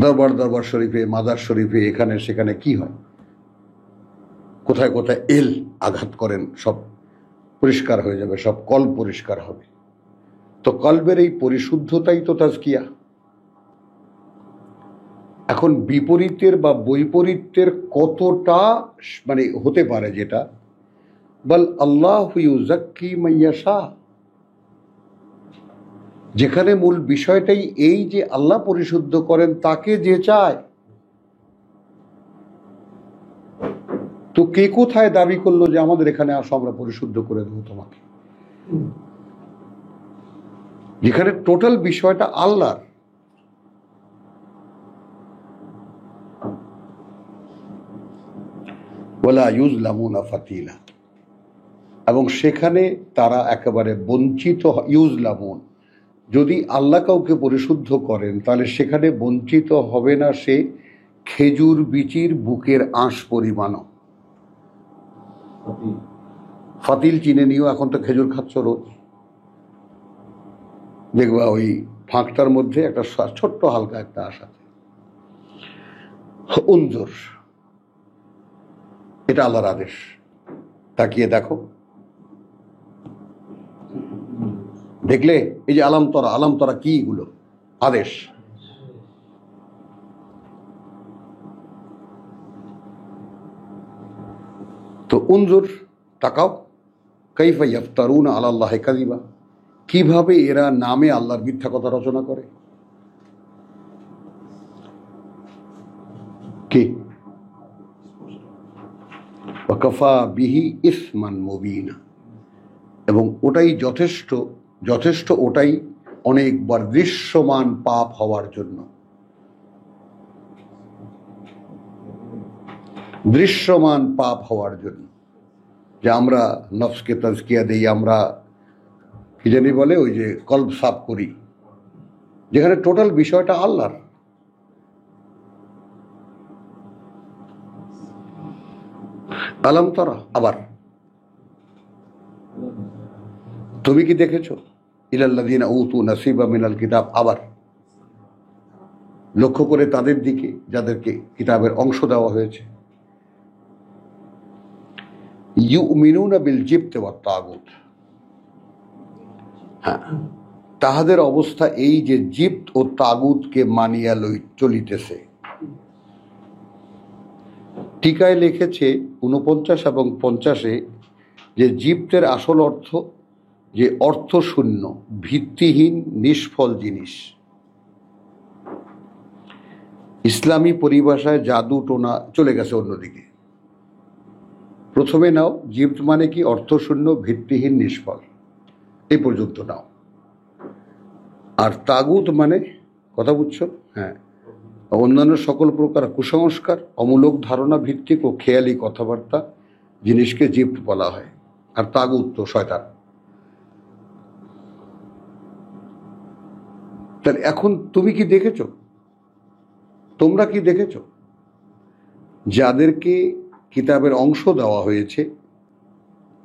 দরবার শরীফে, মাজার শরীফে, এখানে সেখানে কি হয়? কোথায় কোথায় এল আঘাত করেন, সব পরিষ্কার হয়ে যাবে, সব কল্ব পরিষ্কার হবে। তো কল্বের এই পরিশুদ্ধতাই তো তাজকিয়া। এখন বিপরীতের বা বৈপরীত্যের কতটা মানে হতে পারে, যেটা বল আল্লাহু ইউযাক্কি মান ইয়াশা, যেখানে মূল বিষয়টাই এই যে আল্লাহ পরিশুদ্ধ করেন তাকে যে চায়। তো কে কোথায় দাবি করলো যে আমাদের এখানে আসো, আমরা পরিশুদ্ধ করে দেবো তোমাকে, যেখানে টোটাল বিষয়টা আল্লাহর। ওয়ালা ইউজলামুনা ফাতিলা, এবং সেখানে তারা একেবারে বঞ্চিত। ইউজলামুন, যদি আল্লাহ কাউকে পরিশুদ্ধ করেন তাহলে সেখানে বঞ্চিত হবে না সে খেজুর বিচির বুকের আঁশ পরিমাণও। ফাতিল চিনে নিও, এখন তো খেজুর খাচ্ছ রোজ, দেখবা ওই ফাঁকটার মধ্যে একটা ছোট্ট হালকা একটা আঁশ আছে। উনজুর, এটা আল্লাহর আদেশ, তাকিয়ে দেখো। দেখলে এই যে আলামতরা, আলামতরা কি এগুলো? আদেশ। তো উনজুর, তাকাও, কাইফা ইয়াফতারুনা আলাল্লাহি কাযিবা, কিভাবে এরা নামে আল্লাহর মিথ্যা কথা রচনা করে। কি ওয়াকাফা বিহি ইসমান মুবিনা, এবং ওটাই যথেষ্ট, যথেষ্ট ওটাই অনেকবার দৃশ্যমান পাপ হওয়ার জন্য। দৃশ্যমান পাপ হওয়ার জন্য, যে আমরা নফসকে তাজকিয়া দেই, আমরা কি জানি বলে ওই যে কলব সাফ করি, যেখানে টোটাল বিষয়টা আল্লাহর। আলম তারা, আবার তুমি কি দেখেছো ইলাল্লাযীনা উতু নাসিবা মিনাল কিতাব, আবার লক্ষ্য করে তাদের দিকে যাদেরকে কিতাবের অংশ দেওয়া হয়েছে। ইউমিনুনা বিল জিবতি ওয়াত তাগুত, হ্যাঁ, তাহাদের অবস্থা এই যে জিবত ও তাগুতকে মানিয়া চলিতেছে। টিকায় লিখেছে 49 এবং 50-এ যে জিবতের আসল অর্থ যে অর্থশূন্য, ভিত্তিহীন, নিষ্ফল জিনিস। ইসলামী পরিভাষায় জাদু টোনা চলে গেছে অন্যদিকে। প্রথমে নাও, জিবত মানে কি? অর্থশূন্য, ভিত্তিহীন, নিষ্ফল, এই পর্যন্ত নাও। আর তাগুত মানে, কথা বুঝছো? হ্যাঁ, অন্যান্য সকল প্রকার কুসংস্কার, অমূলক ধারণা ভিত্তিক ও খেয়ালি কথাবার্তা জিনিসকে জিবত বলা হয়। আর তাগুত তো শয়তান। তাহলে এখন তুমি কি দেখেছো, তোমরা কি দেখেছো যাদেরকে কিতাবের অংশ দেওয়া হয়েছে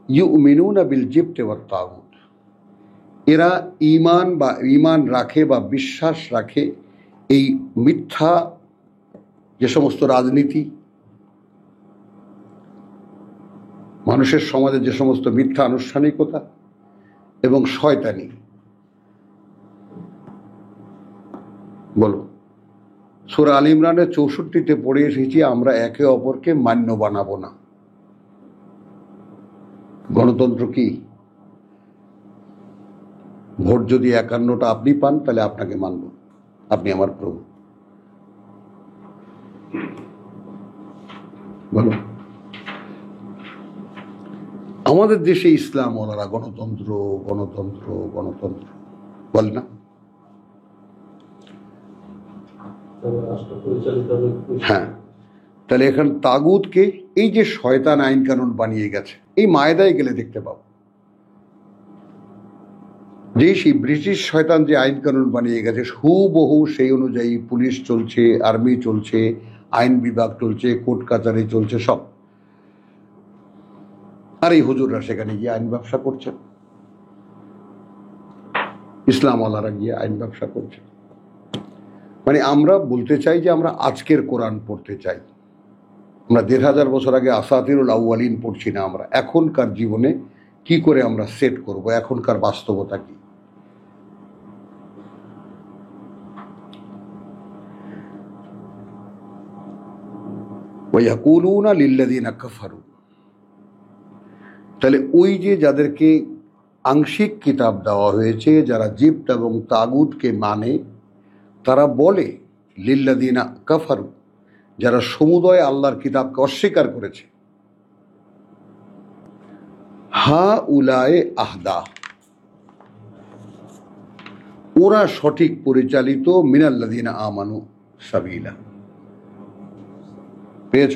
ইউমিনুনা বিল জিবতি ওয়াত তাগুত, এরা ঈমান বা ঈমান রাখে বা বিশ্বাস রাখে এই মিথ্যা যে সমস্ত রাজনীতি, মানুষের সমাজে যে সমস্ত মিথ্যা আনুষ্ঠানিকতা এবং শয়তানি। বলো, সূরা আল ইমরানের 64-তে পড়ে এসেছি আমরা একে অপরকে মান্য বানাবো না। গণতন্ত্র কি? ভোট যদি 51টা আপনি পান তাহলে আপনাকে মানব, আপনি আমার প্রভু। বলো, আমাদের দেশে ইসলাম ওনারা গণতন্ত্র গণতন্ত্র গণতন্ত্র বলে না? হ্যাঁ, তাহলে এখন তাগুতকে এই যে শয়তান আইন কানুন বানিয়ে গেছে, এই মায়দায় গেলে দেখতে পাবো যে সেই ব্রিটিশ শয়তান যে আইন কানুন বানিয়ে গেছে হুবহু সেই অনুযায়ী পুলিশ চলছে, আর্মি চলছে, আইন বিভাগ চলছে, কোর্ট কাচারি চলছে, সব। আর এই হুজুররা সেখানে গিয়ে আইন ব্যবসা করছেন, ইসলামওয়ালারা গিয়ে আইন ব্যবসা করছে। মানে আমরা বলতে চাই যে আমরা আজকের কোরআন পড়তে চাই, আমরা 1500 বছর আগে আসাতিরুল আউয়ালিন পড়ছি না। আমরা এখনকার জীবনে কি করে আমরা সেট করব, এখনকার বাস্তবতা কি। ওয়ায়াকুলুনা লিল্লাযিনা কাফারু, তাহলে ওই যে যাদেরকে আংশিক কিতাব দেওয়া হয়েছে, যারা জিবত এবং তাগুতকে মানে, তারা বলে লিল্লাযিনা কাফারু, যারা সমুদয় আল্লাহর কিতাবকে অস্বীকার করেছে, হা উলায়ে আহদা, ওরা সঠিক পরিচালিত, মিনাল্লাযিনা আমানু সাবিলা। পেয়েছ?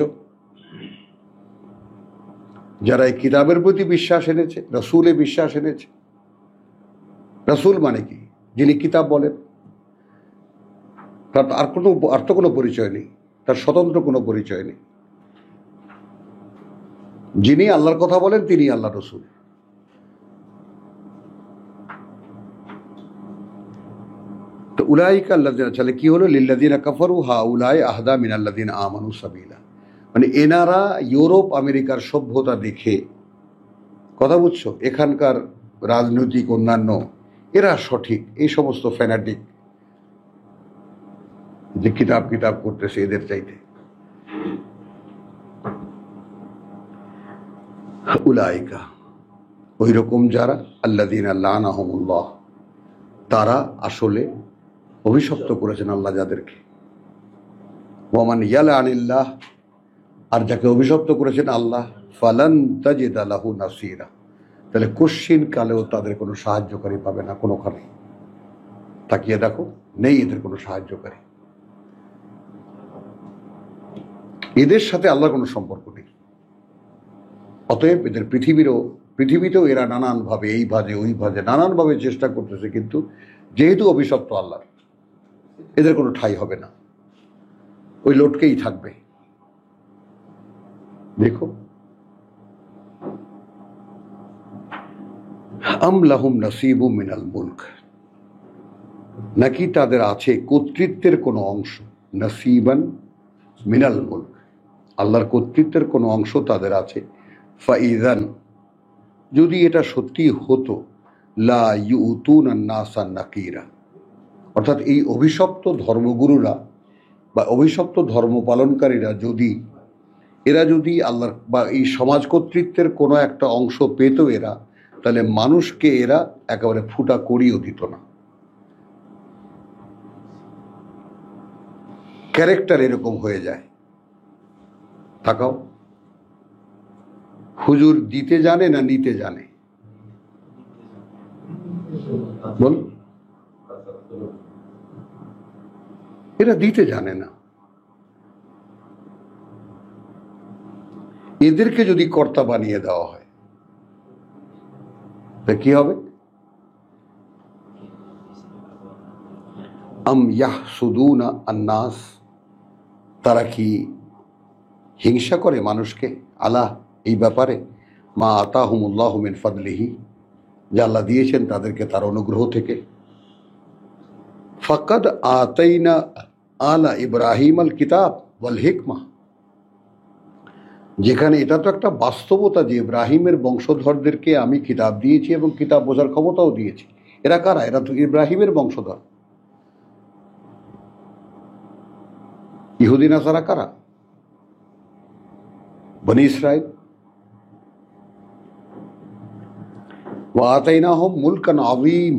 যারা এই কিতাবের প্রতি বিশ্বাস এনেছে, রসুলে বিশ্বাস এনেছে। রসুল মানে কি? যিনি কিতাব বলেন, তার আর তো কোনো পরিচয় নেই, তার স্বতন্ত্র কোনো পরিচয় নেই। যিনি আল্লাহর কথা বলেন তিনি আল্লাহ রসুল। তো উলাইকা আল্লাযিনা, তাহলে কি হলো? লিল্লাযিনা কাফারু হা উলাই আহদা মিনাল্লাযিনা আমানু সাবিলা। মানে এনারা ইউরোপ আমেরিকার সভ্যতা দেখে, কথা বুঝছো, এখানকার রাজনৈতিক অন্যান্য, এরা সঠিক। এই সমস্ত ফ্যানাটিক যে কিতাব করতেছে এদের চাইতে। উলাইকা, ওই রকম যারা, আল্লাযিনা লানাহুমুল্লাহ, তারা আসলে অভিশপ্ত করেছেন আল্লাহ যাদেরকে। ওয়ামান ইয়ালআনিল্লাহ, আর যাকে অভিশপ্ত করেছেন আল্লাহ, ফালান তাজিদা লাহু নাসীরা, তাহলে কোশ্চিন কালেও তাদের কোনো সাহায্যকারী পাবে না কোনোখানে। তাকিয়ে দেখো, নেই এদের কোনো সাহায্যকারী। এদের সাথে আল্লাহর কোনো সম্পর্ক নেই। অতএব এদের পৃথিবীতেও এরা নানানভাবে, এই ভাজে ওই ভাজে নানানভাবে চেষ্টা করতেছে, কিন্তু যেহেতু অভিশপ্ত আল্লাহর, এদের কোনো ঠাঁই হবে না, ওই লটকেই থাকবে। দেখো, আম লাহুম নাসিবুম মিনাল মুলক, নাকি তাদের আছে কর্তৃত্বের কোনো অংশ। নাসিবান মিনাল মুলক, আল্লাহর কর্তৃত্বের কোনো অংশ তাদের আছে। ফাইজান, যদি এটা সত্যি হতো, লা ইউতুনা নাসা নাকিরা, অর্থাৎ এই অভিশপ্ত ধর্মগুরুরা বা অভিশপ্ত ধর্ম পালনকারীরা এরা যদি আল্লাহর বা এই সমাজ কর্তৃত্বের কোনো একটা অংশ পেত এরা, তাহলে মানুষকে এরা একেবারে ফুটা করিও দিত না। ক্যারেক্টার এরকম হয়ে যায়। তাকাও, হুজুর দিতে জানে না নিতে জানে? বল, এরা দিতে জানে না। এদেরকে যদি কর্তা বানিয়ে দেওয়া হয়, তা কি হবে? আম ইয়াহসুদুনা আন্নাস, তারা কি হিংসা করে মানুষকে? আলা, এই ব্যাপারে, মা আতাহুমুল্লাহু মিন ফাদলিহি, যা আল্লাহ দিয়েছেন তাদেরকে তার অনুগ্রহ থেকে। ফাকাদ আতাইনা আলা ইব্রাহিম আল কিতাব ওয়াল হিকমা, যেখানে এটা তো একটা বাস্তবতা যে ইব্রাহিমের বংশধরদেরকে আমি কিতাব দিয়েছি এবং কিতাব বোঝার ক্ষমতাও দিয়েছি। এরা কারা? এরা তো ইব্রাহিমের বংশধর। ইহুদি নাসারা কারা? বনি ইসরাইল। ওয়া আতাইনাহুম মুলকান আযীম,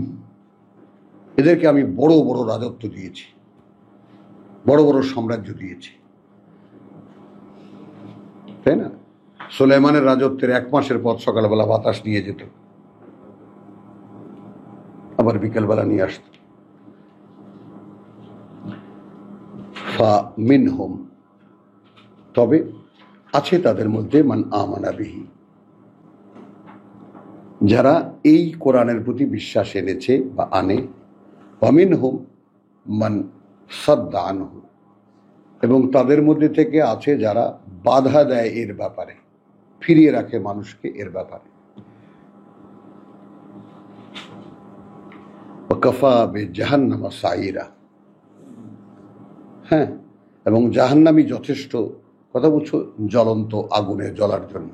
এদেরকে আমি বড় বড় রাজত্ব দিয়েছি, বড় বড় সাম্রাজ্য দিয়েছি, তাই না? সুলাইমানের রাজত্বের 1 মাসের পথ সকালবেলা বাতাস নিয়ে যেত, আবার বিকেলবেলা নিয়ে আসত। ফা মিনহুম, তবে আছে তাদের মধ্যে, মান আমানা বিহি, যারা এই কোরআনের প্রতি বিশ্বাস এনেছে বা আনে। ওয়া মিনহুম মান সাদ্দা আনহু, এবং তাদের মধ্যে থেকে আছে যারা বাধা দেয় এর ব্যাপারে, ফিরিয়ে রাখে মানুষকে এর ব্যাপারে। ওয়াকাফা বিজাহান্নামা সাইরা, হ্যাঁ, এবং জাহান্নামী যথেষ্ট, কথা বলছো, জ্বলন্ত আগুনে জ্বলার জন্য।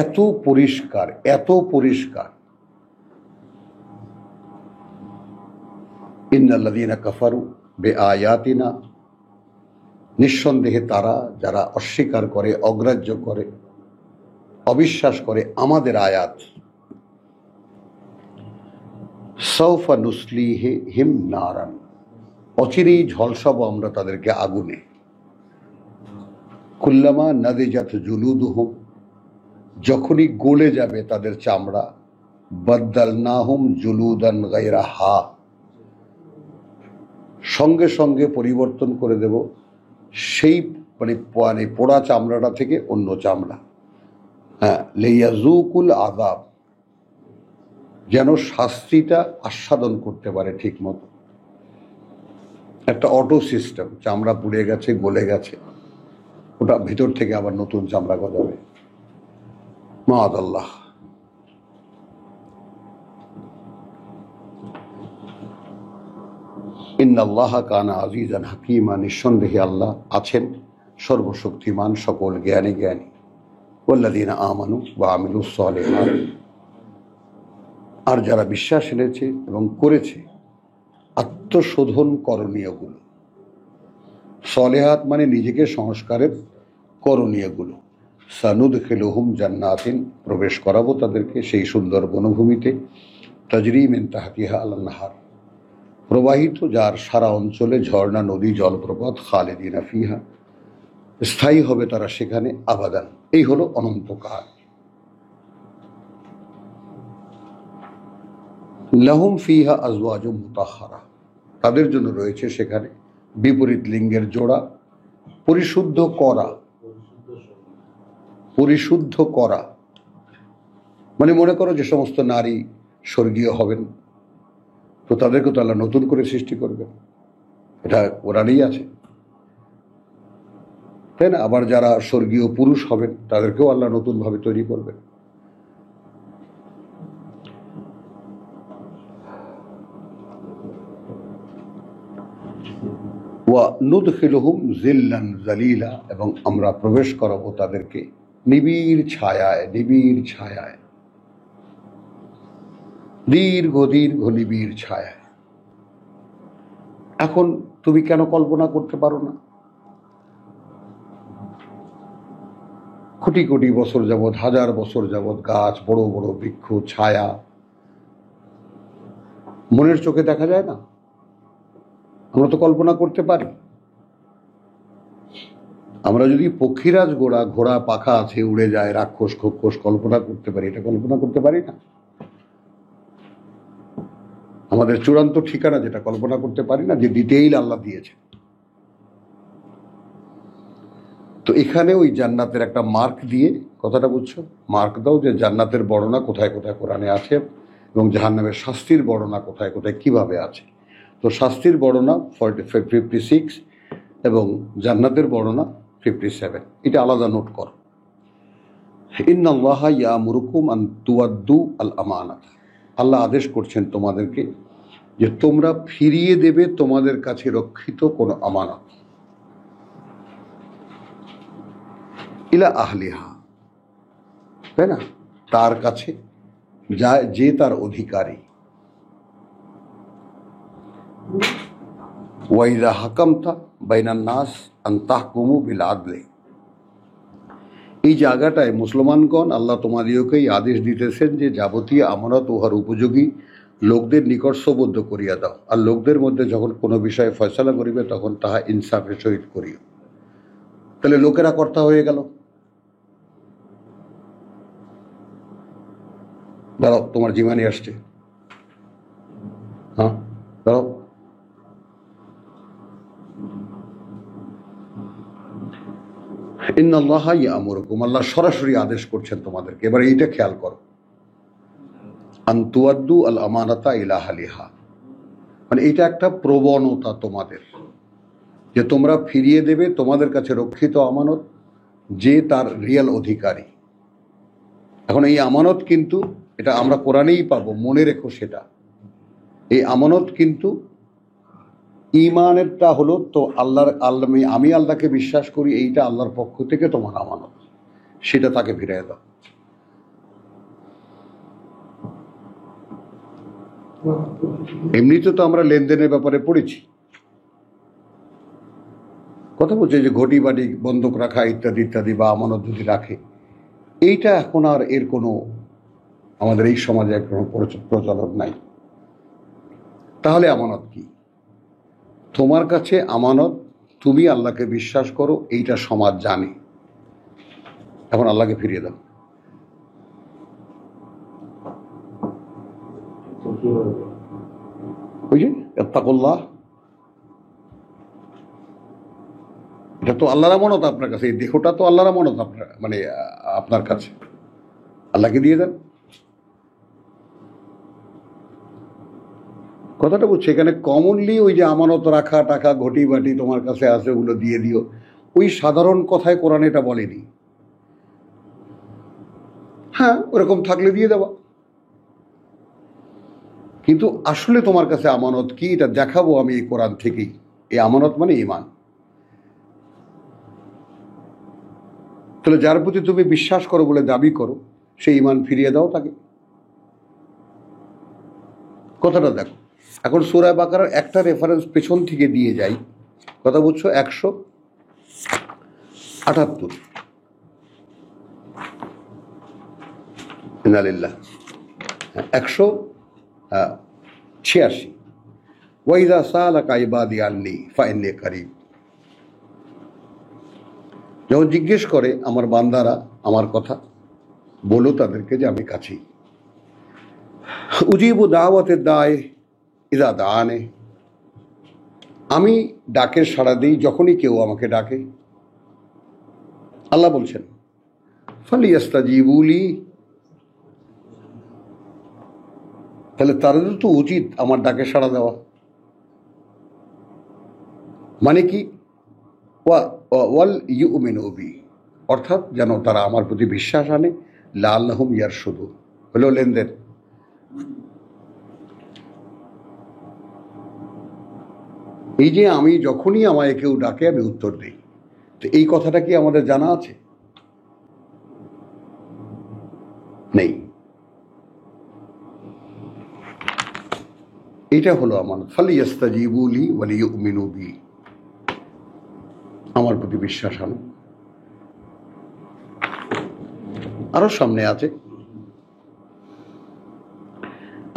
এত পরিষ্কার, এত পরিষ্কার। ইন্নাল্লাযীনা কাফারু বিআয়াতিনা, নিঃসন্দেহে তারা যারা অস্বীকার করে, অগ্রাহ্য করে, অবিশ্বাস করে আমাদের আয়াত, সাউফা নুসলিহিম নারান, অচিরেই ঝলসাবো আমরা তাদেরকে আগুনে। কুল্লামা নাদিজাত জুলুদুহুম, যখনই গলে যাবে তাদের চামড়া, বাদদালনাহুম জুলুদান গায়রাহা, সঙ্গে সঙ্গে পরিবর্তন করে দেব সেই মানে পোড়া চামড়াটা থেকে অন্য চামড়া। হ্যাঁ, লিয়াজুকুল আযাব, যেন শাস্তিটা আস্বাদন করতে পারে ঠিক মতো। একটা অটো সিস্টেম, চামড়া পুড়ে গেছে, গলে গেছে, ওটা ভিতর থেকে আবার নতুন চামড়া গজাবে। মাআদাল্লাহ। ইন্নাল্লাহা কানা আজিজান হাকিমা, নিঃসন্দেহে আল্লাহ আছেন সর্বশক্তিমান, সকল জ্ঞানী জ্ঞানী। ওয়াল্লাযীনা আমানু ওয়া আমিলুস সালিহাত, আর যারা বিশ্বাস এনেছে এবং করেছে আত্মশোধন করণীয়গুলো। সলেহাত মানে নিজেকে সংস্কারের করণীয়গুলো। সানুদখিলুহুম জান্নাতিন, প্রবেশ করাবো তাদেরকে সেই সুন্দর বনভূমিতে, তাজরি মিন তাহতিহা আল-আনহার, প্রবাহিত যার সারা অঞ্চলে ঝর্ণা, নদী, জলপ্রপাত, খালিদিনা ফিহা, স্থায়ী হবে তারা সেখানে আবাদান, এই হলো অনন্তকাল। লাহুম ফিহা আজওয়াজুম মুতাহহারা, তাদের জন্য রয়েছে সেখানে বিপরীত লিঙ্গের জোড়া, পরিশুদ্ধ করা। পরিশুদ্ধ করা মানে মনে করো যে সমস্ত নারী স্বর্গীয় হবেন, তো তাদেরকে তো আল্লাহ নতুন করে সৃষ্টি করবেন, এটা কোরআনেই আছে, তাই না? আবার যারা স্বর্গীয় পুরুষ হবেন তাদেরকেও আল্লাহ নতুন ভাবে তৈরি করবেন। ওয়া নুদখিলুহুম জিল্লান যালিলা, এবং আমরা প্রবেশ করাবো তাদেরকে নিবিড় ছায়ায়, নিবিড় ছায়ায়, দীর্ঘ দীর্ঘ নিবিড় ছায়ায়। এখন তুমি কেন কল্পনা করতে পারো না? কোটি কোটি বছর যাবৎ, হাজার বছর যাবৎ গাছ, বড় বড় বৃক্ষ, ছায়া মনের চোখে দেখা যায় না? আমরা তো কল্পনা করতে পারি। আমরা যদি পক্ষীরাজ ঘোড়া পাখা আছে, উড়ে যায়, রাক্ষস খক্ষস কল্পনা করতে পারি, এটা কল্পনা করতে পারি না? আমাদের চূড়ান্ত ঠিকানা যেটা কল্পনা করতে পারি না, যে ডিটেইল আল্লাহ দিয়েছে। তো এখানে ওই জান্নাতের একটা মার্ক দিয়ে, কথাটা বুঝছো, মার্ক দাও যে জান্নাতের বর্ণনা কোথায় কোথায় কোরআনে আছে এবং জাহান্নামের শাস্তির বর্ণনা কোথায় কোথায় কিভাবে আছে। তো শাস্তির বর্ণনা 56 এবং জান্নাতের বর্ণনা 57, এটা আলাদা নোট কর। ইন্নাল্লাহা ইয়ামুরুকুম আন তুআদ্দু আল আমানাত, আল্লাহ আদেশ করছেন তোমাদেরকে যে তোমরা ফিরিয়ে দেবে তোমাদের কাছে রক্ষিত কোন আমানত, ইলা আহলিহা, তাই না, তার কাছে যে তার অধিকারী। ওয়াইদা হাকামতা বাইনান নাস আন তাহকুমু বিল আদলি, এই জায়গাটায় মুসলমানগণ আল্লাহ তোমাদিওকেই আদেশ দিতেছেন যে যাবতীয় আমানত উহার উপযোগী লোকদের নিকট সোবদ্ধ করিয়া দাও, আর লোকদের মধ্যে যখন কোনো বিষয়ে ফয়সালা করিবে তখন তাহা ইনসাফের সহিত করিও। তাহলে লোকেরা কর্তা হয়ে গেল। দাঁড়াও, তোমার জিমানি আসছে, হ্যাঁ দাঁড়াও। ইন্নাল্লাহা ইয়ামুরুকুম, আল্লাহ সরাসরি আদেশ করছেন তোমাদেরকে। এবার এইটা খেয়াল করো, আন তুআদ্দু আল আমানাতা ইলা আহলিহা, মানে এটা একটা প্রবণতা তোমাদের, যে তোমরা ফিরিয়ে দেবে তোমাদের কাছে রক্ষিত আমানত যে তার রিয়েল অধিকারী। এখন এই আমানত কিন্তু এটা আমরা কোরআনেই পাবো, মনে রেখো সেটা। এই আমানত কিন্তু ঈমানেরটা হলো তো আমি আল্লাহকে বিশ্বাস করি, এইটা আল্লাহর পক্ষ থেকে তোমার আমানত, সেটা তাকে ফিরিয়ে দাও। এমনিতে তো আমরা লেনদেনের ব্যাপারে পড়েছি, কথা বলছে যে ঘটি বাড়ি বন্ধক রাখা ইত্যাদি ইত্যাদি, বা আমানত যদি রাখে, এইটা এখন আর এর কোনো আমাদের এই সমাজে কোনো প্রচলন নাই। তাহলে আমানত কি? তোমার কাছে আমানত, তুমি আল্লাহকে বিশ্বাস করো, এইটা সমাজ জানে, এখন আল্লাহকে ফিরিয়ে দাও। ওই যে ইত্তাকুল্লাহ, এটা তো আল্লাহর আমানত আপনার কাছে, এই দেহটা তো আল্লাহর আমানত আপনার, মানে আপনার কাছে, আল্লাহকে দিয়ে দেন। কথাটা বুঝছে? এখানে কমনলি ওই যে আমানত রাখা, টাকা ঘটি বাটি তোমার কাছে আছে ওগুলো দিয়ে দিও, ওই সাধারণ কথায় কোরআন এটা বলেনি। হ্যাঁ, ওরকম থাকলে দিয়ে দেওয়া, কিন্তু আসলে তোমার কাছে আমানত কি এটা দেখাবো আমি এই কোরআন থেকেই। এই আমানত মানে ঈমান। তাহলে যার প্রতি তুমি বিশ্বাস করো বলে দাবি করো, সেই ঈমান ফিরিয়ে দাও তাকে। কথাটা দেখো। এখন সূরা বাকারার একটা রেফারেন্স পেছন থেকে দিয়ে যাই, কথা বুঝছো? 178 ইন্নালিল্লাহ, 186 ওয়াইদা সালাকা ইবাদি আন্নী ফাইন্নী কারিব। যখন জিজ্ঞেস করে আমার বান্দারা আমার কথা, বলো তাদেরকে যে আমি কাছেই। উজিবু দাওয়াতের দায় ইদা দানে, আমি ডাকের সাড়া দিই যখনই কেউ আমাকে ডাকে। আল্লাহ বলছেন ফালিয়াস্তাজিবুলি, তাহলে তাদের তো উচিত আমার ডাকে সাড়া দেওয়া। মানে কি? ওয়াল ইউমিনু বি, অর্থাৎ যেন তারা আমার প্রতি বিশ্বাস আনে। লাআল্লাহুম ইয়ারশুদুন, হলো লেনদেন। এই যে আমি যখনই আমায় কেউ ডাকে আমি উত্তর দিই, তো এই কথাটা কি আমাদের জানা আছে? নেই। এটা হলো আমানত। ফালিয়াস্তাজিবুলি ওয়া লিইউমিনু বি, আমার প্রতি বিশ্বাস আনো। আরো সামনে আছে,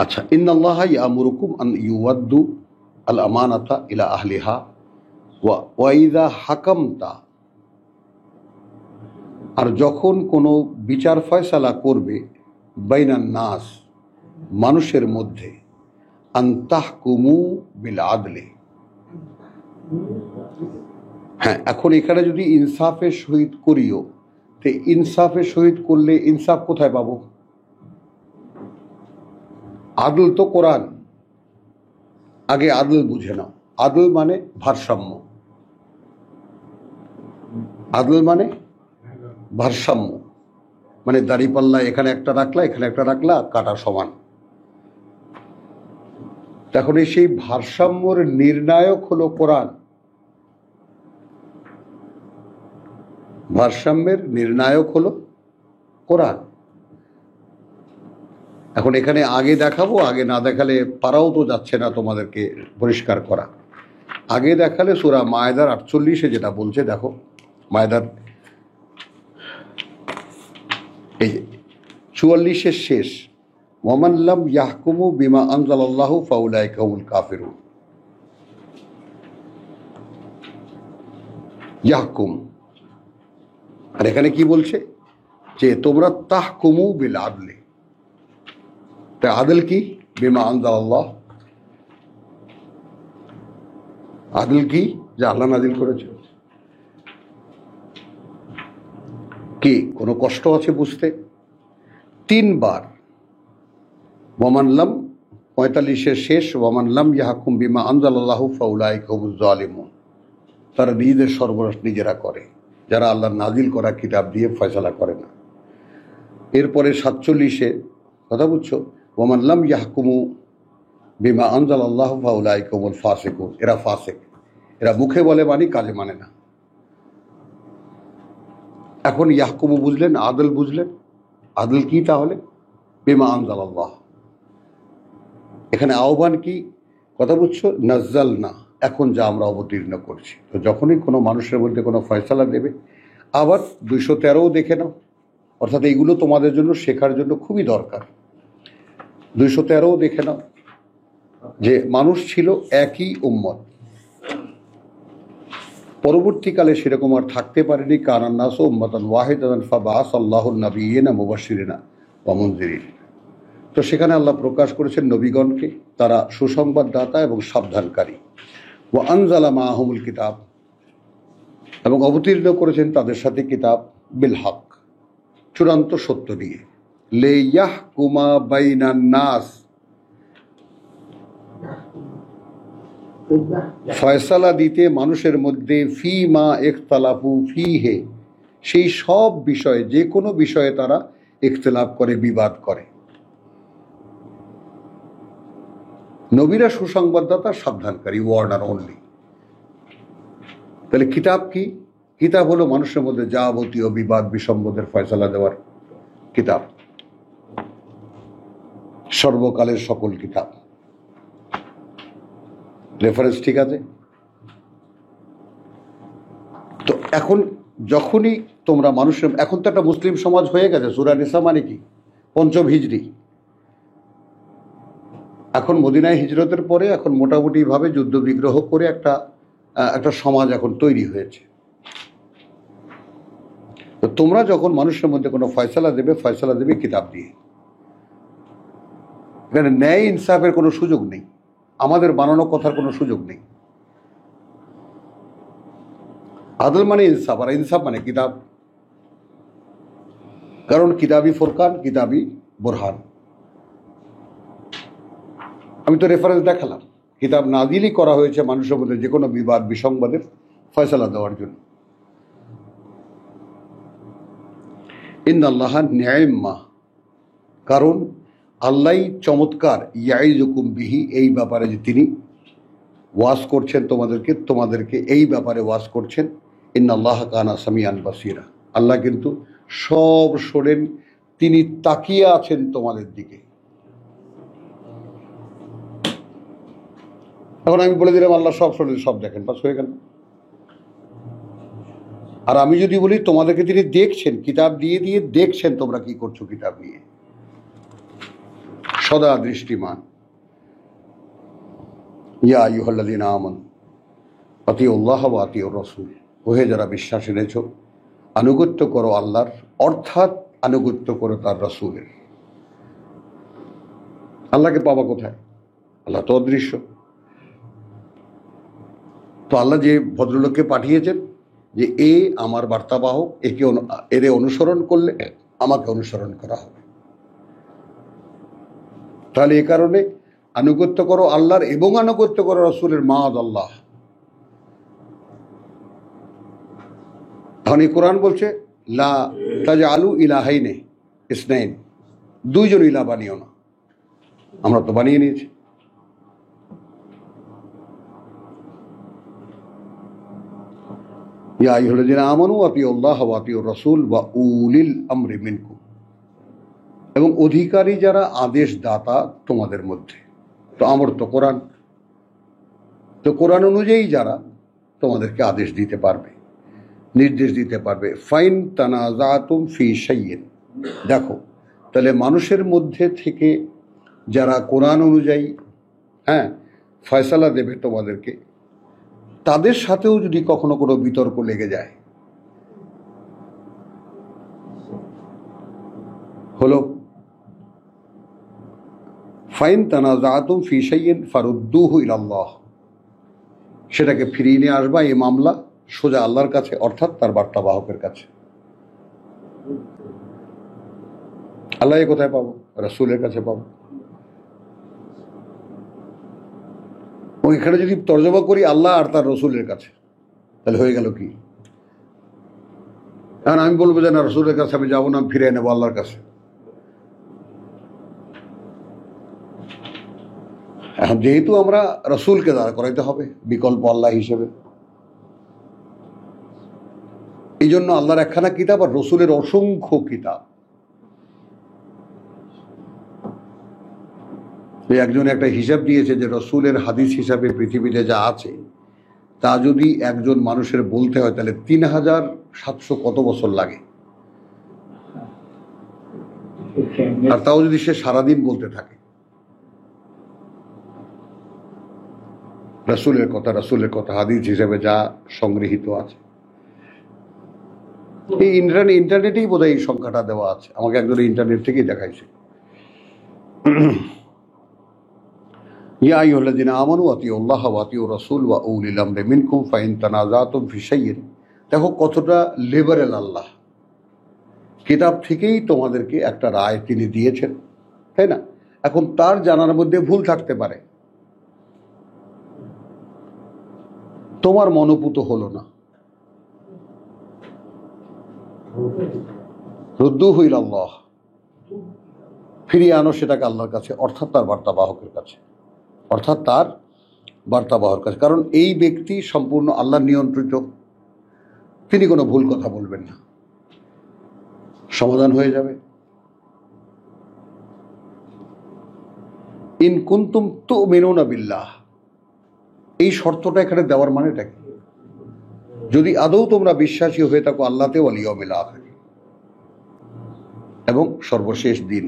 আচ্ছা, ইন্নাল্লাহা ইয়ামুরুকুম আন ইউওয়াদ্দু আল আমানাতা ইলা আহলিহা ওয়া ইযা হাকামতা, আর যখন কোনো বিচার ফয়সালা করবে বাইনান নাস, মানুষের মধ্যে, আন তাহকুমু বিল আদলে। হ্যাঁ, এখন এখানে যদি ইনসাফের সহিত করিও, তো ইনসাফের সহিত করলে ইনসাফ কোথায় পাবো? আদল তো কোরআন। আগে আদল বুঝে নাও। আদল মানে ভারসাম্য। আদল মানে ভারসাম্য, মানে দাড়িপাল্লা এখানে একটা রাখলা, এখানে একটা রাখলা, কাটা সমান। এখন সেই ভারসাম্যর নির্ণায়ক হলো কোরআন। ভারসাম্যের নির্ণায়ক হলো কোরআন। এখন এখানে আগে দেখাবো, আগে না দেখালে পারাও তো যাচ্ছে না তোমাদেরকে পরিষ্কার করা। আগে দেখালে সূরা মায়েদার 48 যেটা বলছে, দেখো মায়েদার এই 44 শেষ, ওয়ামান লাম ইয়াহকুমু বিমা আনজালাল্লাহু ফাউলাইকা হুমুল কাফিরুন। ইয়াহকুম, আর এখানে কি বলছে? যে তোমরা তাহকুমু বিল আদলে। তা আদল কি? বিমা আনজালাল্লাহ। আদল কি? যে আল্লাহ নাজিল করেছে। কি কোনো কষ্ট আছে বুঝতে? 3 বার ওয়ামান লাম, 45 শেষ, ওয়ামান লাম ইয়াহকুম বিমা আনজালাল্লাহু ফাউলাইকা হুমুজ জালিমুন। তারা নিজেদের সর্বনাশ নিজেরা করে, যারা আল্লাহর নাজিল করা কিতাব দিয়ে ফয়সালা করে না। এরপরে 47 কথা বুঝছো, ওয়ামান লাম ইয়াহকুমু বিমা আনজালাল্লাহু ফাউলাইকা হুমুল ফাসিকুন। এরা ফাসিক, এরা মুখে বলে মানি, কাজে মানে না। এখন ইয়াহকুমু বুঝলেন, আদল বুঝলেন। আদল কি তাহলে? বিমা আনজালাল্লাহ। এখানে আহ্বান কি? কথা বুঝছো? নাজ্জাল না, এখন যা আমরা অবতীর্ণ করছি। তো যখনই কোনো মানুষের মধ্যে কোনো ফয়সালা দেবে, আবার 213 দেখে নাও, অর্থাৎ এইগুলো তোমাদের জন্য শেখার জন্য খুবই দরকার। 213 দেখে নাও, যে মানুষ ছিল একই উম্মত, পরবর্তীকালে সেরকম আর থাকতে পারেনি। কানান নাসু উম্মাতান ওয়াহিদাতান ফাবাআসাল্লাহুন নাবিয়্যিনা মুবাশশিরিনা ওয়া মুনযিরিন। তো সেখানে আল্লাহ প্রকাশ করেছেন নবীগণকে, তারা সুসংবাদদাতা এবং সাবধানকারী। ওয়া আনজালা মাআহুমুল কিতাব, এবং অবতীর্ণ করেছেন তাদের সাথে কিতাব, বিল হক, চূড়ান্ত সত্য দিয়ে। লিয়াহকুমা বাইনান নাস, ফয়সালা দিতে মানুষের মধ্যে, ফি মা ইখতালাফু ফিহে, সেই সব বিষয়ে, যে কোনো বিষয়ে তারা ইখতিলাফ করে, বিবাদ করে। নবীরা সুসংবাদদাতা, সাবধানকারী, ওয়ার্নার অনলি। তাহলে কিতাব কি? কিতাব হলো মানুষের মধ্যে যাবতীয় বিবাদ বিসম্বাদের ফয়সালা দেওয়ার কিতাব, সর্বকালের সকল কিতাব। রেফারেন্স ঠিক আছে? তো এখন যখনই তোমরা মানুষের, এখন তো একটা মুসলিম সমাজ হয়ে গেছে। সূরা নিসা মানে কি? পঞ্চম হিজরি। এখন মদিনায় হিজরতের পরে এখন মোটামুটি ভাবে যুদ্ধ বিগ্রহ করে একটা সমাজ এখন তৈরি হয়েছে। তো তোমরা যখন মানুষের মধ্যে কোনো ফয়সালা দেবে কিতাব দিয়ে। এখানে ন্যায় ইনসাফের কোনো সুযোগ নেই, আমাদের বানানো কথার কোনো সুযোগ নেই। আদল মানে ইনসাফ, আর ইনসাফ মানে কিতাব। কারণ কিতাবি ফুরকান, কিতাবি বুরহান। আমি তো রেফারেন্স দেখালাম, কিতাব নাজিলই করা হয়েছে মানুষের মধ্যে যে কোনো বিবাদ বিসংবাদের ফয়সালা দেওয়ার জন্য। ইন্নাল্লাহা নি'মা, কারণ আল্লাহ চমৎকার, ইয়াইজুকুম বিহি, এই ব্যাপারে যে তিনি ওয়াজ করছেন তোমাদেরকে এই ব্যাপারে ওয়াজ করছেন। ইন্নাল্লাহা কানা সামিআন বাসীরা, আল্লাহ কিন্তু সব শোনেন, তিনি তাকিয়ে আছেন তোমাদের দিকে। এখন আমি বলে দিলাম আল্লাহ সব শোনেন, সব দেখেন, বাস হয়ে গেল। আর আমি যদি বলি তোমাদেরকে তিনি দেখছেন, কিতাব দিয়ে দিয়ে দেখছেন তোমরা কি করছো কিতাব নিয়ে, সদা দৃষ্টিমান। ইয়া আইয়ুহাল্লাযীনা আমানু আতিউল্লাহ ওয়া আতিউর রাসূল, ওহে যারা বিশ্বাস এনেছ, আনুগত্য করো আল্লাহর, অর্থাৎ আনুগত্য করো তার রাসূলের। আল্লাহকে পাবা কোথায়? আল্লাহ তো অদৃশ্য। তো আল্লাহ যে ভদ্রলোককে পাঠিয়েছেন যে এ আমার বার্তাবাহক, এরে অনুসরণ করলে আমাকে অনুসরণ করা হবে। তাহলে এ কারণে আনুগত্য করো আল্লাহর এবং আনুগত্য করো রাসূলের, মাআদ আল্লাহ। তখন এই কোরআন বলছে লা তাজআলু ইলাহাইনি ইসনাইন, দুইজন ইলাহ বানিও না। আমরা তো বানিয়ে নিয়েছি। ইয়া আইয়ুহাল্লাযীনা আমানু আতিউল্লাহ ওয়া আতিউর রাসূল ওয়া উলিল আমরি মিনকুম, এবং অধিকারী যারা, আদেশ দাতা তোমাদের মধ্যে। তো আমর তো কোরআন, তো কোরআন অনুযায়ী যারা তোমাদেরকে আদেশ দিতে পারবে, নির্দেশ দিতে পারবে। ফাইন তানাজাতুম ফি শাইইন, দেখো তাহলে মানুষের মধ্যে থেকে যারা কোরআন অনুযায়ী ফয়সালা দেবে তোমাদেরকে, তাদের সাথেও যদি কখনো কোনো বিতর্ক লেগে যায়, হলো ফাইন তানাজাতুম ফি শাইইন ফারুদ্দুহু ইলাল্লাহ, সেটাকে ফিরিয়ে নিয়ে আসবা, এই মামলা সোজা আল্লাহর কাছে, অর্থাৎ তার বার্তাবাহকের কাছে। আল্লাহ কোথায় পাবো? রাসূলের কাছে পাবো। ওইখানে যদি তর্জমা করি আল্লাহ আর তার রসুলের কাছে, তাহলে হয়ে গেল কি? এখন আমি বলবো যে না, রসুলের কাছে আমি যাবো না, আমি ফিরে নেবো আল্লাহর কাছে। এখন যেহেতু আমরা রসুলকে দাঁড় করাইতে হবে বিকল্প আল্লাহ হিসেবে, এই জন্য আল্লাহর একখানা কিতাব আর রসুলের অসংখ্য কিতাব। একজন একটা হিসাব দিয়েছে যে রসুলের হাদিস হিসাবে পৃথিবীতে যা আছে তা যদি একজন মানুষের বলতে হয় তাহলে 3700 কত বছর লাগে, আর তাও যদি সে সারাদিন বলতে থাকে। রাসূলের কথা হাদিস হিসেবে যা সংগৃহীত আছে। এই ইন্টারনেটেই বোধহয় এই সংখ্যাটা দেওয়া আছে, আমাকে একজন ইন্টারনেট থেকেই দেখাইছে। ইয়া আইয়ুহাল্লাযীনা আমানু আতিউল্লাহ ওয়া আতিউর রাসূল ওয়া উলিল আমরি মিনকুম ফাইন তানাযাতুম ফি শাইইন। দেখো কতটা লিবারেল আল্লাহ। কিতাব থেকেই তোমাদেরকে একটা রায় তিনি দিয়েছেন, তাই না? এখন তার জানার মধ্যে ভুল থাকতে পারে, তোমার মনোপুত হলো না, রুদ্দুহু ইলাল্লাহ, ফিরিয়ে আনো সেটাকে আল্লাহর কাছে, অর্থাৎ তার বার্তাবাহকের কাছে, কারণ এই ব্যক্তি সম্পূর্ণ আল্লাহ নিয়ন্ত্রিত, তিনি কোনো ভুল কথা বলবেন না, সমাধান হয়ে যাবে। ইন কুনতুম তুমিনুনা বিল্লাহ, এই শর্তটা এখানে দেওয়ার মানেটা কি? যদি আদৌ তোমরা বিশ্বাসী হয়ে থাকো আল্লাহতে ওয়াল ইয়াউমিল আখির, এবং সর্বশেষ দিন,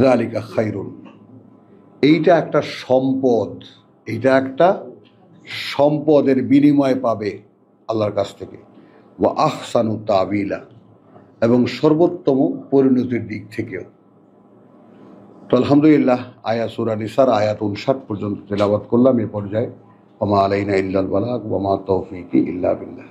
যালিকা খায়রুন, এইটা একটা সম্পদ, এইটা একটা সম্পদের বিনিময় পাবে আল্লাহর কাছ থেকে। ওয়া আহসানু তাবিলা, এবং সর্বোত্তম পরিণতির দিক থেকেও। তো আলহামদুলিল্লাহ, সূরা নিসার আয়াত 59 পর্যন্ত তেলাওয়াত করলাম। এ পর্যায়ে ওয়া মা আলাইনা ইল্লাল বালাগ ওয়া মা তাওফীকি ইল্লা বিল্লাহ।